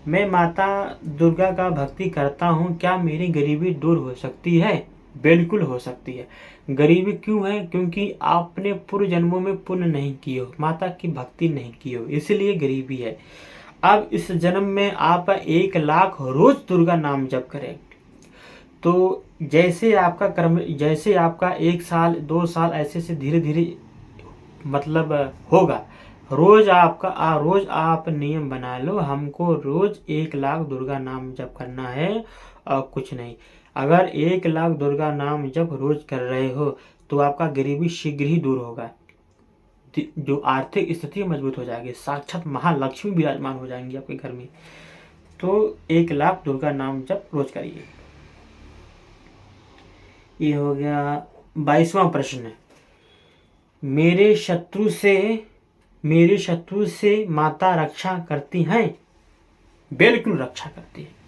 मैं माता दुर्गा का भक्ति करता हूँ, क्या मेरी गरीबी दूर हो सकती है? बिल्कुल हो सकती है। गरीबी क्यों है? क्योंकि आपने पूर्व जन्मों में पुण्य नहीं किए हो, माता की भक्ति नहीं की हो, इसलिए गरीबी है। अब इस जन्म में आप 1 लाख रोज दुर्गा नाम जप करें, तो जैसे आपका कर्म, जैसे आपका 1 साल 2 साल ऐसे से धीरे धीरे मतलब होगा। रोज आप नियम बना लो, हमको रोज 1 लाख दुर्गा नाम जप करना है और कुछ नहीं। अगर 1 लाख दुर्गा नाम जप रोज कर रहे हो तो आपका गरीबी शीघ्र ही दूर होगा, जो आर्थिक स्थिति मजबूत हो जाएगी, साक्षात महालक्ष्मी विराजमान हो जाएंगी आपके घर में। तो 1 लाख दुर्गा नाम जप रोज करिए। ये हो गया। 22वां प्रश्न, मेरे शत्रु से माता रक्षा करती हैं? बिल्कुल रक्षा करती है।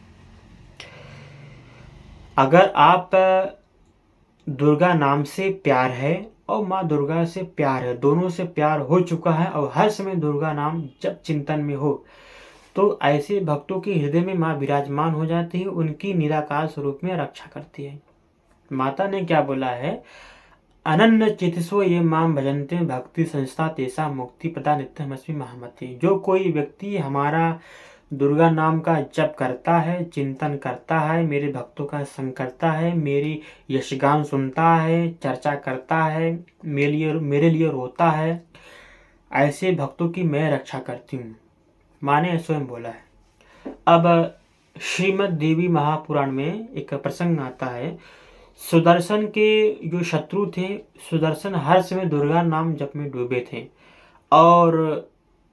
अगर आप दुर्गा नाम से प्यार है और माँ दुर्गा से प्यार है, दोनों से प्यार हो चुका है और हर समय दुर्गा नाम जब चिंतन में हो, तो ऐसे भक्तों के हृदय में माँ विराजमान हो जाती है, उनकी निराकार स्वरूप में रक्षा करती है। माता ने क्या बोला है, अनन्य चेतसो ये माम भजन्ते भक्ति संस्था तेसा मुक्ति प्रदा नित्यमस्मि महामति। जो कोई व्यक्ति हमारा दुर्गा नाम का जप करता है, चिंतन करता है, मेरे भक्तों का संग करता है, मेरी यशगान सुनता है, चर्चा करता है, मेरे लिए रोता है, ऐसे भक्तों की मैं रक्षा करती हूँ, माँ ने स्वयं बोला है। अब श्रीमद् देवी महापुराण में एक प्रसंग आता है, सुदर्शन के जो शत्रु थे, सुदर्शन हर समय दुर्गा नाम जप में डूबे थे और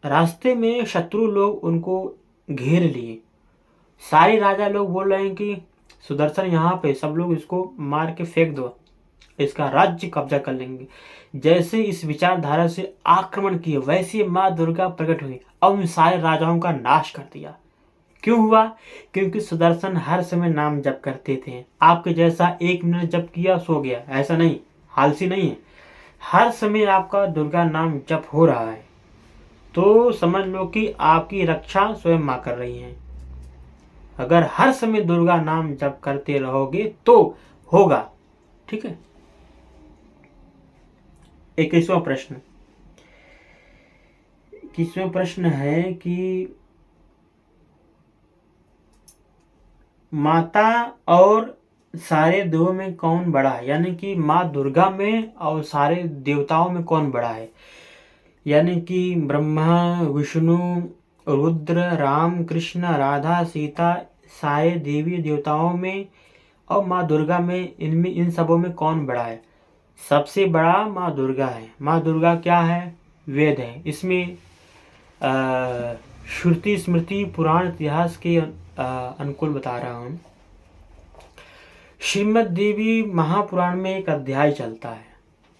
रास्ते में शत्रु लोग उनको घेर लिए। सारे राजा लोग बोल रहे हैं कि सुदर्शन यहाँ पे, सब लोग इसको मार के फेंक दो, इसका राज्य कब्जा कर लेंगे। जैसे इस विचारधारा से आक्रमण किए, वैसे माँ दुर्गा प्रकट हुई और उन सारे राजाओं का नाश कर दिया। क्यों हुआ? क्योंकि सुदर्शन हर समय नाम जप करते थे। आपके जैसा 1 मिनट जप किया सो गया, ऐसा नहीं, आलसी नहीं है। हर समय आपका दुर्गा नाम जप हो रहा है, तो समझ लो कि आपकी रक्षा स्वयं माँ कर रही है। अगर हर समय दुर्गा नाम जप करते रहोगे तो होगा। ठीक है। 21वां प्रश्न, 21वां प्रश्न है कि माता और सारे देवों में कौन बड़ा है? यानी कि माँ दुर्गा में और सारे देवताओं में कौन बड़ा है? यानी कि ब्रह्मा, विष्णु, रुद्र, राम, कृष्ण, राधा, सीता, सारे देवी देवताओं में और माँ दुर्गा में, इनमें इन सबों में कौन बड़ा है? सबसे बड़ा माँ दुर्गा है। माँ दुर्गा क्या है? वेद है। इसमें श्रुति स्मृति पुराण इतिहास के अनुकूल बता रहा हूँ। श्रीमद् देवी महापुराण में एक अध्याय चलता है,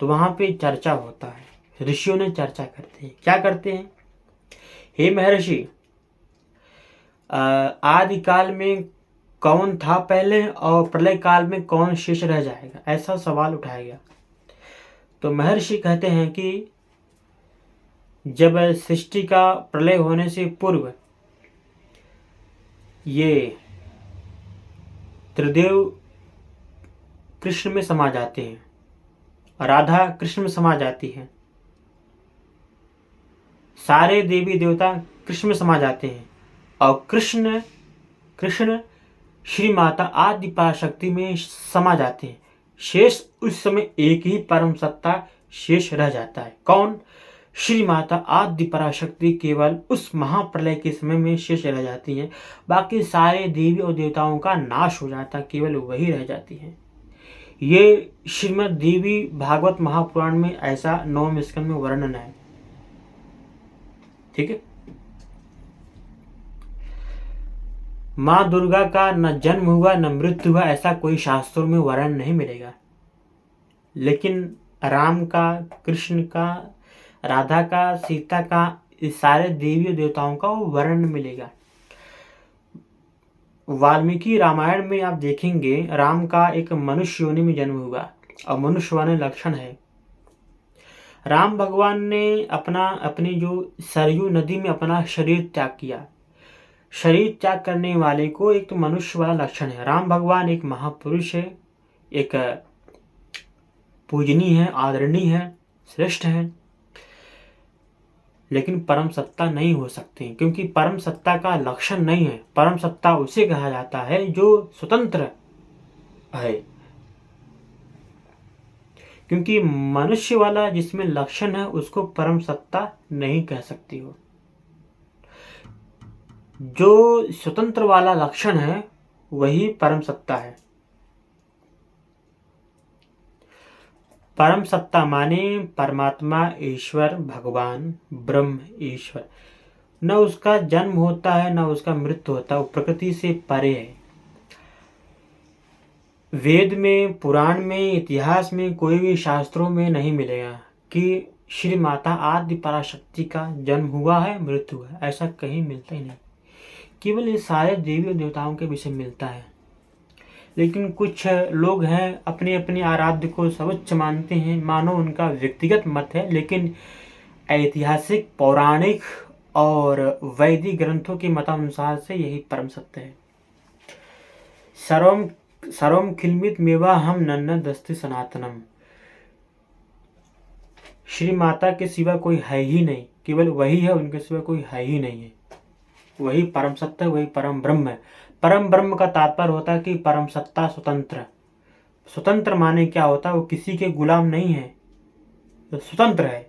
तो वहाँ पे चर्चा होता है, ऋषियों ने चर्चा करते हैं। क्या करते हैं? हे महर्षि, आदिकाल में कौन था पहले और प्रलय काल में कौन शेष रह जाएगा, ऐसा सवाल उठाया गया। तो महर्षि कहते हैं कि जब सृष्टि का प्रलय होने से पूर्व ये त्रिदेव कृष्ण में समा जाते हैं, राधा कृष्ण में समा जाती है, सारे देवी देवता कृष्ण में समा जाते हैं और कृष्ण श्री माता आदि पराशक्ति में समा जाते हैं। शेष उस समय एक ही परम सत्ता शेष रह जाता है। कौन? श्री माता आदि पराशक्ति केवल उस महाप्रलय के समय में शेष रह जाती हैं। बाकी सारे देवी और देवताओं का नाश हो जाता, केवल वही रह जाती हैं। ये श्रीमद् देवी भागवत महापुराण में ऐसा 9वें स्कंद में वर्णन है। ठीक है। माँ दुर्गा का न जन्म हुआ न मृत्यु हुआ, ऐसा कोई शास्त्रों में वर्णन नहीं मिलेगा। लेकिन राम का, कृष्ण का, राधा का, सीता का, इस सारे देवी देवताओं का वो वर्णन मिलेगा। वाल्मीकि रामायण में आप देखेंगे राम का एक मनुष्य योनि में जन्म हुआ और मनुष्य वाले लक्षण है। राम भगवान ने अपनी जो सरयू नदी में अपना शरीर त्याग किया। शरीर त्याग करने वाले को एक तो मनुष्य वाला लक्षण है। राम भगवान एक महापुरुष है, एक पूजनीय है, आदरणीय है, श्रेष्ठ है, लेकिन परम सत्ता नहीं हो सकते, क्योंकि परम सत्ता का लक्षण नहीं है। परम सत्ता उसे कहा जाता है जो स्वतंत्र है, क्योंकि मनुष्य वाला जिसमें लक्षण है उसको परम सत्ता नहीं कह सकती हो। जो स्वतंत्र वाला लक्षण है वही परम सत्ता है। परम सत्ता माने परमात्मा, ईश्वर, भगवान, ब्रह्म, ईश्वर। न उसका जन्म होता है न उसका मृत्यु होता है, वो प्रकृति से परे है। वेद में, पुराण में, इतिहास में, कोई भी शास्त्रों में नहीं मिलेगा कि श्री माता आदि पराशक्ति का जन्म हुआ है, मृत्यु हुआ है, ऐसा कहीं मिलता ही नहीं। केवल ये सारे देवी और देवताओं के विषय मिलता है। लेकिन कुछ लोग हैं अपने अपने आराध्य को सर्वोच्च मानते हैं, मानो उनका व्यक्तिगत मत है, लेकिन ऐतिहासिक, पौराणिक और वैदिक ग्रंथों के मतानुसार से यही परम सत्य है। सर्वम खिलमित मेवा हम नन्न दस्ति सनातनम। श्री माता के सिवा कोई है ही नहीं, केवल वही है, उनके सिवा कोई है ही नहीं है। वही परम सत्य, वही परम ब्रह्म है। परम ब्रह्म का तात्पर्य होता है कि परम सत्ता स्वतंत्र। स्वतंत्र माने क्या होता है? वो किसी के गुलाम नहीं है, वो स्वतंत्र है।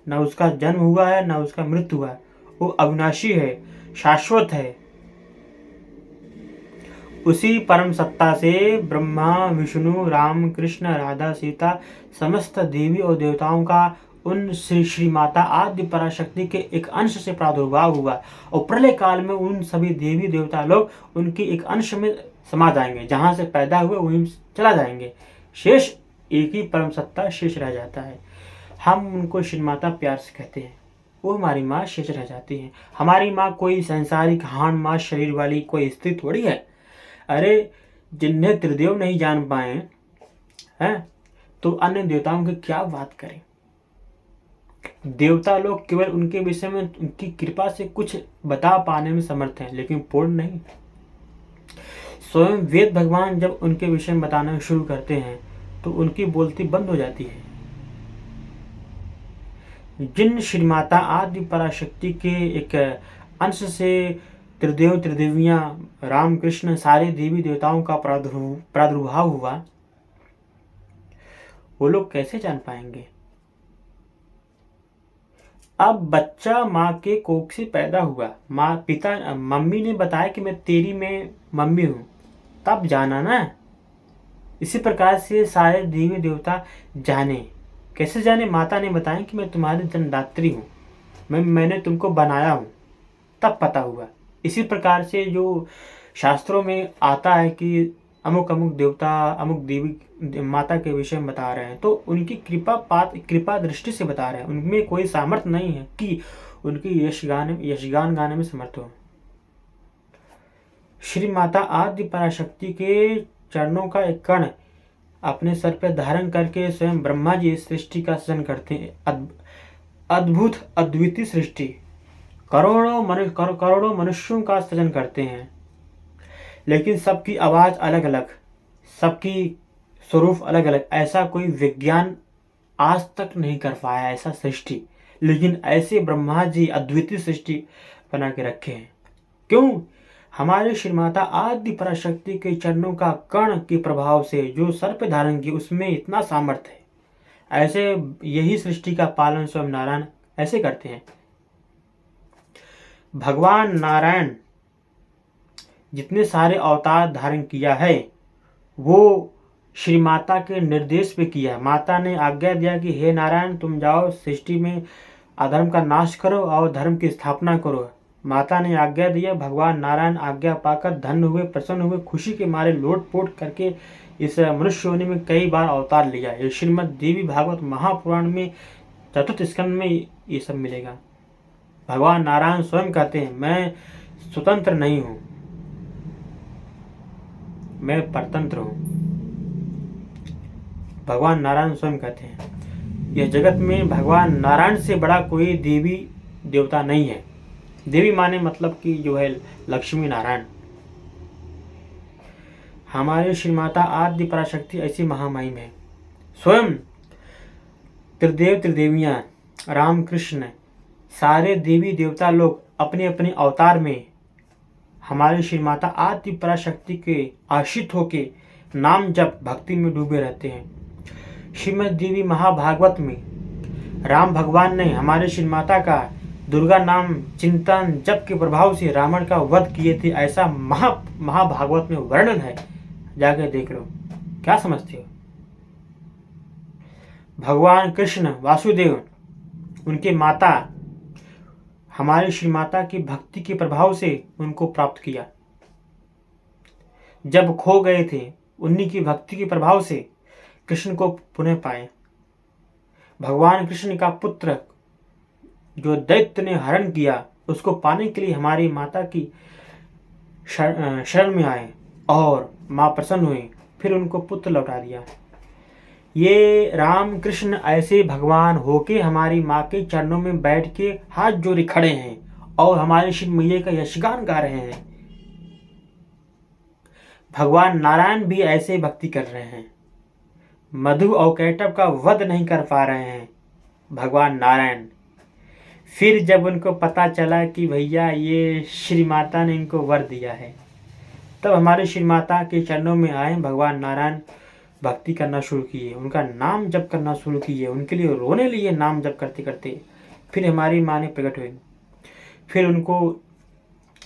न उसका जन्म हुआ है न उसका मृत्यु हुआ है, वो अविनाशी है, शाश्वत है। उसी परम सत्ता से ब्रह्मा, विष्णु, राम, कृष्ण, राधा, सीता, समस्त देवी और देवताओं का उन श्री माता आदि पराशक्ति के एक अंश से प्रादुर्भाव हुआ और प्रलय काल में उन सभी देवी देवता लोग उनकी एक अंश में समा जाएंगे। जहां से पैदा हुए वहीं चला जाएंगे। शेष एक ही परम सत्ता शेष रह जाता है। हम उनको श्री माता प्यार से कहते हैं, वो हमारी माँ शेष रह जाती है। हमारी माँ कोई संसारिक हान माँ शरीर वाली कोई स्त्री थोड़ी है। अरे जिन्हें त्रिदेव नहीं जान पाए हैं तो अन्य देवताओं की क्या बात करें। देवता लोग केवल उनके विषय में उनकी कृपा से कुछ बता पाने में समर्थ हैं, लेकिन पूर्ण नहीं। स्वयं वेद भगवान जब उनके विषय में बताना शुरू करते हैं तो उनकी बोलती बंद हो जाती है। जिन श्री माता आदि पराशक्ति के एक अंश से त्रिदेव त्रिदेवियां, राम कृष्ण, सारे देवी देवताओं का प्रादुर्भाव हुआ, वो लोग कैसे जान पाएंगे। अब बच्चा माँ के कोख से पैदा हुआ, मम्मी ने बताया कि मैं तेरी में मम्मी हूँ, तब जाना ना। इसी प्रकार से सारे देवी देवता जाने। कैसे जाने? माता ने बताया कि मैं तुम्हारी जन्मदात्री हूँ, मैंने तुमको बनाया हूँ, तब पता हुआ। इसी प्रकार से जो शास्त्रों में आता है कि अमुक अमुक देवता, अमुक देवी माता के विषय में बता रहे हैं, तो उनकी कृपा दृष्टि से बता रहे हैं। उनमें कोई सामर्थ्य नहीं है कि उनकी यशगान गाने में समर्थ हो। श्री माता आदि पराशक्ति के चरणों का एक कण अपने सर पर धारण करके स्वयं ब्रह्मा जी इस सृष्टि का सृजन करते हैं। अद्भुत अद्वितीय सृष्टि, करोड़ों मनुष्यों का सृजन करते हैं, लेकिन सबकी आवाज अलग अलग, सबकी स्वरूप अलग अलग। ऐसा कोई विज्ञान आज तक नहीं कर पाया ऐसा सृष्टि, लेकिन ऐसे ब्रह्मा जी अद्वितीय सृष्टि बना के रखे हैं। क्यों? हमारे श्री माता आदि पराशक्ति के चरणों का कण के प्रभाव से जो सर पे धारण की उसमें इतना सामर्थ्य है। ऐसे यही सृष्टि का पालन स्वयं नारायण ऐसे करते हैं। भगवान नारायण जितने सारे अवतार धारण किया है वो श्री माता के निर्देश पे किया। माता ने आज्ञा दिया कि हे नारायण तुम जाओ सृष्टि में अधर्म का नाश करो और धर्म की स्थापना करो। माता ने आज्ञा दिया, भगवान नारायण आज्ञा पाकर धन्य हुए, प्रसन्न हुए, खुशी के मारे लोटपोट करके इस मनुष्य योनि में कई बार अवतार लिया। ये श्रीमद् देवी भागवत महापुराण में चतुर्थ स्कंद में ये सब मिलेगा। भगवान नारायण स्वयं कहते हैं मैं स्वतंत्र नहीं हूं, मैं परतंत्र हूं। भगवान नारायण स्वयं कहते हैं यह जगत में भगवान नारायण से बड़ा कोई देवी देवता नहीं है। देवी माने मतलब कि जो है लक्ष्मी नारायण। हमारे श्री माता आदि पराशक्ति ऐसी महामहिम है। स्वयं त्रिदेव त्रिदेवियां राम कृष्ण सारे देवी देवता लोग अपने अपने अवतार में हमारी श्री माता आदि पराशक्ति के आश्रित होके नाम जप भक्ति में डूबे रहते हैं। श्रीमद् देवी महाभागवत में राम भगवान ने हमारे श्री माता का दुर्गा नाम चिंतन जप के प्रभाव से रावण का वध किए थे, ऐसा महाभागवत में वर्णन है। जाके देख लो, क्या समझते हो? भगवान कृष्ण वासुदेव उनके माता हमारी श्री माता की भक्ति के प्रभाव से उनको प्राप्त किया। जब खो गए थे उन्हीं की भक्ति के प्रभाव से कृष्ण को पुनः पाए। भगवान कृष्ण का पुत्र जो दैत्य ने हरण किया उसको पाने के लिए हमारी माता की शरण में आए और माँ प्रसन्न हुई, फिर उनको पुत्र लौटा दिया। ये राम कृष्ण ऐसे भगवान होके हमारी माँ के चरणों में बैठ के हाथ जोड़े खड़े हैं और हमारे श्री मैया का यशगान गा रहे हैं। भगवान नारायण भी ऐसे भक्ति कर रहे हैं। मधु और कैटव का वध नहीं कर पा रहे हैं भगवान नारायण। फिर जब उनको पता चला कि भैया ये श्री माता ने इनको वर दिया है, तब हमारे श्री माता के चरणों में आए भगवान नारायण, भक्ति करना शुरू किए, उनका नाम जप करना शुरू किए, उनके लिए रोने लिए नाम जप करते करते। फिर हमारी माँ ने प्रकट हुई, फिर उनको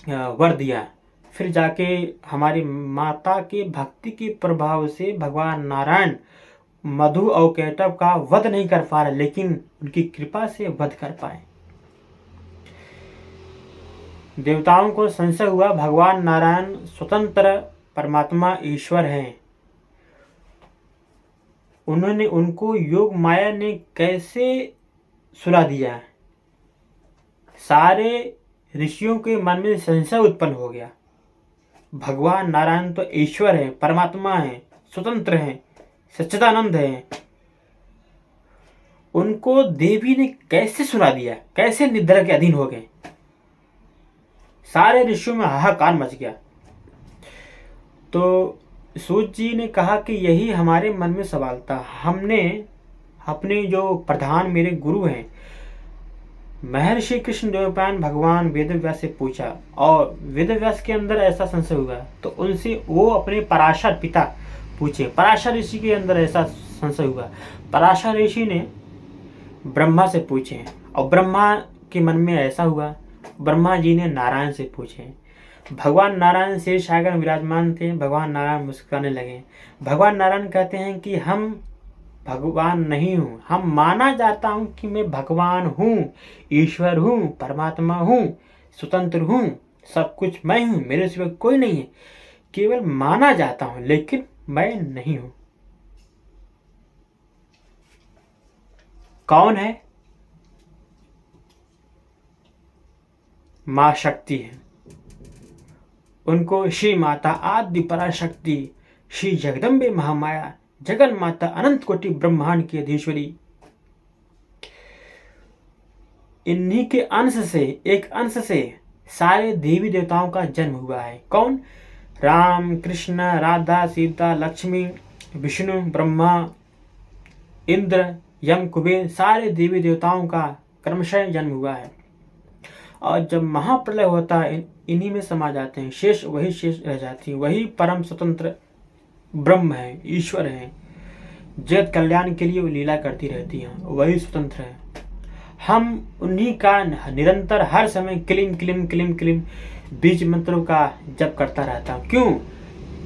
वर दिया। फिर जाके हमारी माता के भक्ति के प्रभाव से भगवान नारायण मधु और कैटव का वध नहीं कर पा रहे, लेकिन उनकी कृपा से वध कर पाए। देवताओं को संशय हुआ भगवान नारायण स्वतंत्र परमात्मा ईश्वर हैं, उन्होंने उनको योग माया ने कैसे सुला दिया। सारे ऋषियों के मन में संशय उत्पन्न हो गया। भगवान नारायण तो ईश्वर है, परमात्मा है, स्वतंत्र है, सच्चिदानंद है, उनको देवी ने कैसे सुला दिया, कैसे निद्रा के अधीन हो गए। सारे ऋषियों में हाहाकार मच गया। तो सूत जी ने कहा कि यही हमारे मन में सवाल था। हमने अपने जो प्रधान मेरे गुरु हैं महर्षि कृष्ण देवपायन भगवान वेदव्यास से पूछा, और वेदव्यास के अंदर ऐसा संशय हुआ तो उनसे वो अपने पराशर पिता पूछे। पराशर ऋषि के अंदर ऐसा संशय हुआ, पराशर ऋषि ने ब्रह्मा से पूछे, और ब्रह्मा के मन में ऐसा हुआ, ब्रह्मा जी ने नारायण से पूछे। भगवान नारायण शेष आकर विराजमान थे। भगवान नारायण मुस्कुराने लगे। भगवान नारायण कहते हैं कि हम भगवान नहीं हूँ, हम माना जाता हूँ कि मैं भगवान हूँ, ईश्वर हूँ, परमात्मा हूँ, स्वतंत्र हूँ, सब कुछ मैं हूँ, मेरे सिवा कोई नहीं है, केवल माना जाता हूँ, लेकिन मैं नहीं हूँ। कौन है? माँ शक्ति है। उनको श्री माता आदि पराशक्ति श्री जगदम्बे महामाया जगन माता अनंत कोटि ब्रह्मांड की अधीश्वरी, इन्हीं के अंश से, एक अंश से सारे देवी देवताओं का जन्म हुआ है। कौन? राम, कृष्ण, राधा, सीता, लक्ष्मी, विष्णु, ब्रह्मा, इंद्र, यम, कुबेर, सारे देवी देवताओं का क्रमशः जन्म हुआ है। और जब महाप्रलय होता है इन्हीं में समा जाते हैं, शेष वही शेष रह जाती है। वही परम स्वतंत्र ब्रह्म है, ईश्वर है, जगत कल्याण के लिए वो लीला करती रहती हैं, वही स्वतंत्र है। हम उन्हीं का निरंतर हर समय क्लीम क्लीम क्लीम क्लीम बीज मंत्रों का जप करता रहता हूँ। क्यों?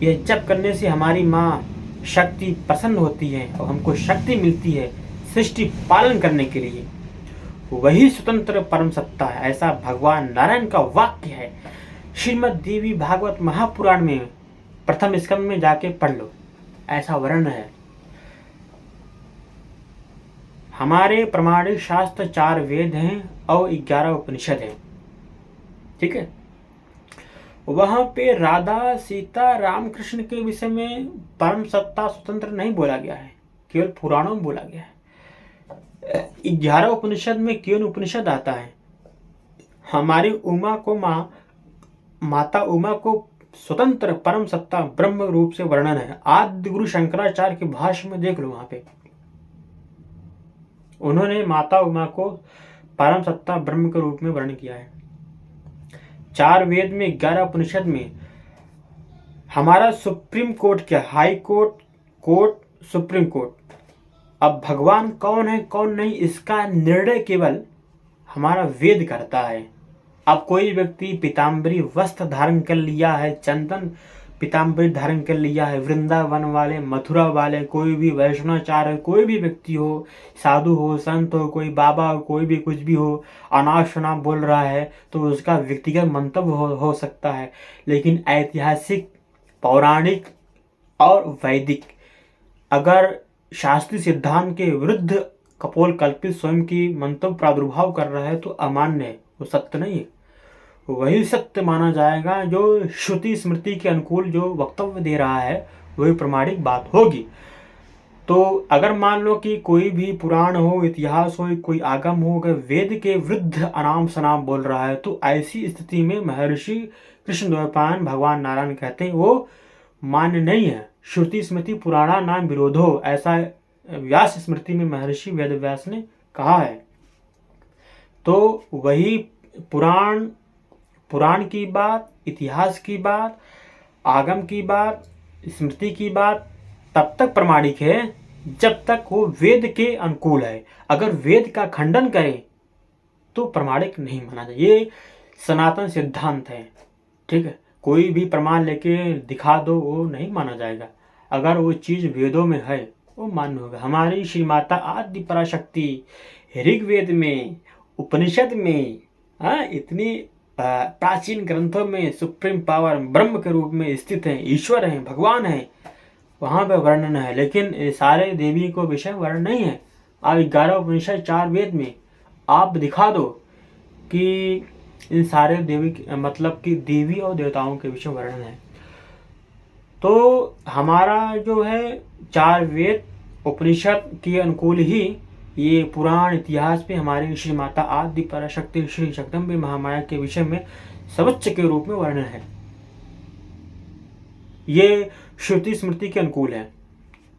यह जप करने से हमारी माँ शक्ति प्रसन्न होती है और हमको शक्ति मिलती है सृष्टि पालन करने के लिए। वही स्वतंत्र परम सत्ता है, ऐसा भगवान नारायण का वाक्य है। श्रीमद् देवी भागवत महापुराण में प्रथम स्कंद में जाके पढ़ लो, ऐसा वर्णन है। हमारे प्रमाणिक शास्त्र 4 वेद हैं और 11 उपनिषद हैं, ठीक है। वहां पे राधा, सीता, राम, कृष्ण के विषय में परम सत्ता स्वतंत्र नहीं बोला गया है, केवल पुराणों में बोला गया है। 11 उपनिषद में केवल उपनिषद आता है। हमारी उमा को माता उमा को स्वतंत्र परम सत्ता ब्रह्म रूप से वर्णन है। आदि गुरु शंकराचार्य के भाष्य में देख लो, वहां पे उन्होंने माता उमा को परम सत्ता ब्रह्म के रूप में वर्णन किया है। 4 वेद में 11 उपनिषद में हमारा सुप्रीम कोर्ट क्या? High court, court, supreme court. अब भगवान कौन है कौन नहीं इसका निर्णय केवल हमारा वेद करता है। अब कोई व्यक्ति पीताम्बरी वस्त्र धारण कर लिया है, चंदन पीताम्बरी धारण कर लिया है, वृंदावन वाले, मथुरा वाले, कोई भी वैष्णवाचार्य, कोई भी व्यक्ति हो, साधु हो, संत हो, कोई बाबा हो, कोई भी कुछ भी हो, अनाप शनाप बोल रहा है तो उसका व्यक्तिगत मंतव्य हो सकता है। लेकिन ऐतिहासिक, पौराणिक और वैदिक अगर शास्त्रीय सिद्धांत के विरुद्ध कपोल कल्पित स्वयं की मंतव्य प्रादुर्भाव कर रहा है तो अमान्य है, वो सत्य नहीं है। वही सत्य माना जाएगा जो श्रुति स्मृति के अनुकूल जो वक्तव्य दे रहा है, वही प्रमाणिक बात होगी। तो अगर मान लो कि कोई भी पुराण हो, इतिहास हो, कोई आगम हो, अगर वेद के विरुद्ध अनाम शनाम बोल रहा है तो ऐसी स्थिति में महर्षि कृष्णद्वैपायन भगवान नारायण कहते हैं वो मान्य नहीं है। श्रुति स्मृति पुराणा नाम विरोधो, ऐसा व्यास स्मृति में महर्षि वेदव्यास ने कहा है। तो वही पुराण की बात, इतिहास की बात, आगम की बात, स्मृति की बात तब तक प्रमाणिक है जब तक वो वेद के अनुकूल है। अगर वेद का खंडन करे तो प्रमाणिक नहीं माना जाए। ये सनातन सिद्धांत है, ठीक है। कोई भी प्रमाण लेके दिखा दो वो नहीं माना जाएगा। अगर वो चीज वेदों में है वो मान्य होगा। हमारी श्री माता आदि पराशक्ति ऋग्वेद में, उपनिषद में, इतनी प्राचीन ग्रंथों में सुप्रीम पावर ब्रह्म के रूप में स्थित है, ईश्वर है, भगवान है, वहां पे वर्णन है। लेकिन सारे देवी को विषय वर्णन नहीं है। आप 11 उपनिषद 4 वेद में आप दिखा दो कि इन सारे देवी मतलब कि देवी और देवताओं के विषय वर्णन है। तो हमारा जो है 4 वेद उपनिषद के अनुकूल ही ये पुराण इतिहास में हमारी श्री माता आदि पराशक्ति श्री जगदम्बे महामाया के विषय में सर्वोच्च के रूप में वर्णन है। ये श्रुति स्मृति के अनुकूल है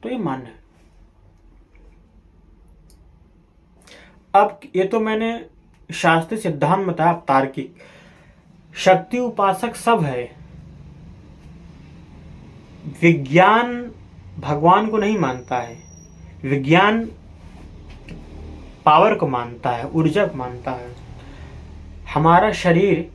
तो ये मान्य है। अब ये तो मैंने शास्त्रीय सिद्धांत बताया। तार्किक शक्ति उपासक सब है। विज्ञान भगवान को नहीं मानता है, विज्ञान पावर को मानता है, ऊर्जा को मानता है। हमारा शरीर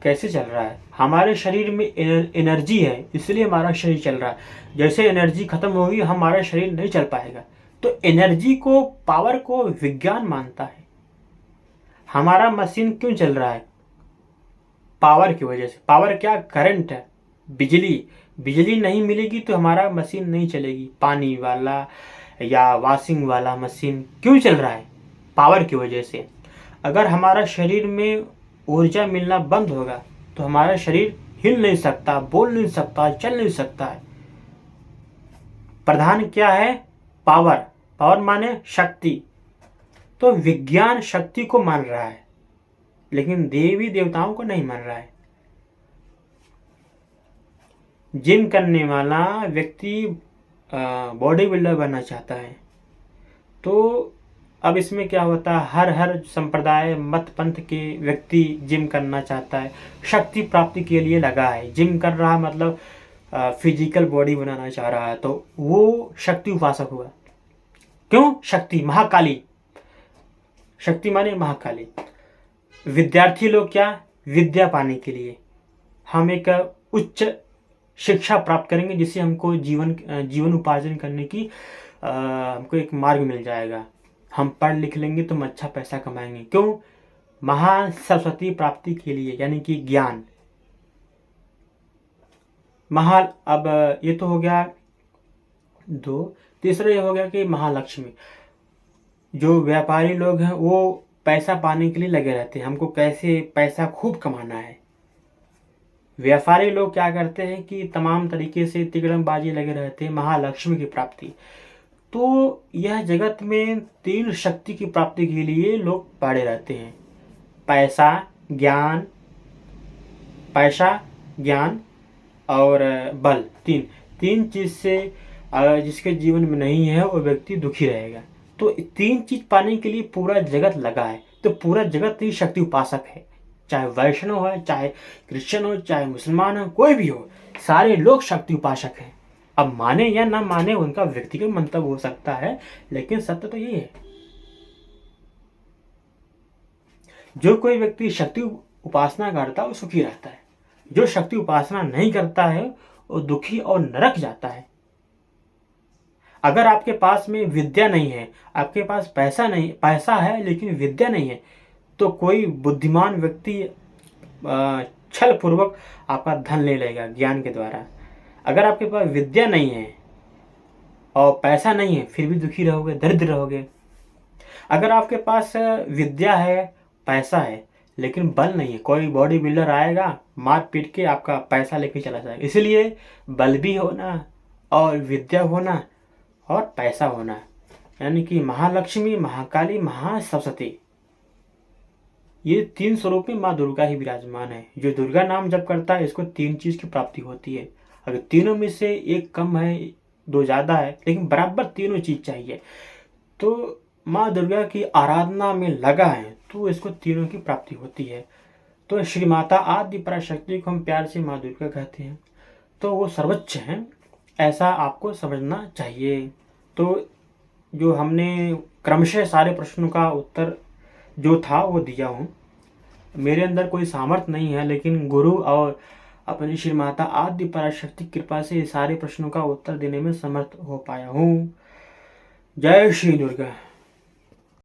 कैसे चल रहा है? हमारे शरीर में एनर्जी है, इसलिए हमारा शरीर चल रहा है। जैसे एनर्जी खत्म होगी हमारा शरीर नहीं चल पाएगा। तो एनर्जी को, पावर को विज्ञान मानता है। हमारा मशीन क्यों चल रहा है? पावर की वजह से। पावर क्या? करंट है, बिजली। बिजली नहीं मिलेगी तो हमारा मशीन नहीं चलेगी। पानी वाला या वॉशिंग वाला मशीन क्यों चल रहा है? पावर की वजह से। अगर हमारा शरीर में ऊर्जा मिलना बंद होगा तो हमारा शरीर हिल नहीं सकता, बोल नहीं सकता, चल नहीं सकता है। प्रधान क्या है? पावर। पावर माने शक्ति। तो विज्ञान शक्ति को मान रहा है, लेकिन देवी देवताओं को नहीं मान रहा है। जिम करने वाला व्यक्ति बॉडी बिल्डर बनना चाहता है, तो अब इसमें क्या होता है, हर हर संप्रदाय मत पंथ के व्यक्ति जिम करना चाहता है, शक्ति प्राप्ति के लिए लगा है। जिम कर रहा मतलब फिजिकल बॉडी बनाना चाह रहा है, तो वो शक्ति उपासक हुआ। क्यों? शक्ति, महाकाली। शक्ति माने महाकाली। विद्यार्थी लोग क्या? विद्या पाने के लिए हम एक उच्च शिक्षा प्राप्त करेंगे, जिससे हमको जीवन उपार्जन करने की हमको एक मार्ग मिल जाएगा। हम पढ़ लिख लेंगे तो हम अच्छा पैसा कमाएंगे। क्यों? महासरस्वती प्राप्ति के लिए, यानी कि ज्ञान। अब ये तो हो गया दो। तीसरा ये हो गया कि महालक्ष्मी। जो व्यापारी लोग हैं वो पैसा पाने के लिए लगे रहते हैं, हमको कैसे पैसा खूब कमाना है। व्यापारी लोग क्या करते हैं कि तमाम तरीके से तिकड़मबाजी लगे रहते हैं, महालक्ष्मी की प्राप्ति। तो यह जगत में 3 शक्ति की प्राप्ति के लिए लोग पड़े रहते हैं। पैसा, ज्ञान और बल। तीन चीज से जिसके जीवन में नहीं है वो व्यक्ति दुखी रहेगा। तो 3 चीज पाने के लिए पूरा जगत लगा है। तो पूरा जगत ही शक्ति उपासक है, चाहे वैष्णव है, चाहे क्रिश्चियन हो, चाहे मुसलमान हो, कोई भी हो, सारे लोग शक्ति उपासक हैं। अब माने या ना माने उनका व्यक्तिगत मंतव्य हो सकता है, लेकिन सत्य तो ये है। जो कोई व्यक्ति शक्ति उपासना करता है वो सुखी रहता है, जो शक्ति उपासना नहीं करता है वो दुखी और नरक जाता है। अगर आपके पास में विद्या नहीं है, आपके पास पैसा है लेकिन विद्या नहीं है, तो कोई बुद्धिमान व्यक्ति छल पूर्वक आपका धन ले लेगा ज्ञान के द्वारा। अगर आपके पास विद्या नहीं है और पैसा नहीं है, फिर भी दुखी रहोगे, दरिद्र रहोगे। अगर आपके पास विद्या है, पैसा है, लेकिन बल नहीं है, कोई बॉडी बिल्डर आएगा मार पीट के आपका पैसा लेके चला जाएगा। इसलिए बल भी होना और विद्या होना और पैसा होना, यानी कि महालक्ष्मी, महाकाली, महासरस्वती, ये 3 स्वरूप में माँ दुर्गा ही विराजमान है। जो दुर्गा नाम जप करता है, इसको 3 चीज की प्राप्ति होती है। अगर तीनों में से एक कम है, 2 ज्यादा है, लेकिन बराबर तीनों चीज चाहिए, तो माँ दुर्गा की आराधना में लगा है, तो इसको तीनों की प्राप्ति होती है। तो श्री माता आदि पराशक्ति को हम प्यार से माँ दुर्गा कहते हैं, तो वो सर्वोच्च हैं, ऐसा आपको समझना चाहिए। तो जो हमने क्रमशः सारे प्रश्नों का उत्तर जो था वो दिया हूँ। मेरे अंदर कोई सामर्थ्य नहीं है, लेकिन गुरु और अपनी श्री माता आदि पराशक्ति कृपा से सारे प्रश्नों का उत्तर देने में समर्थ हो पाया हूँ। जय श्री दुर्गा।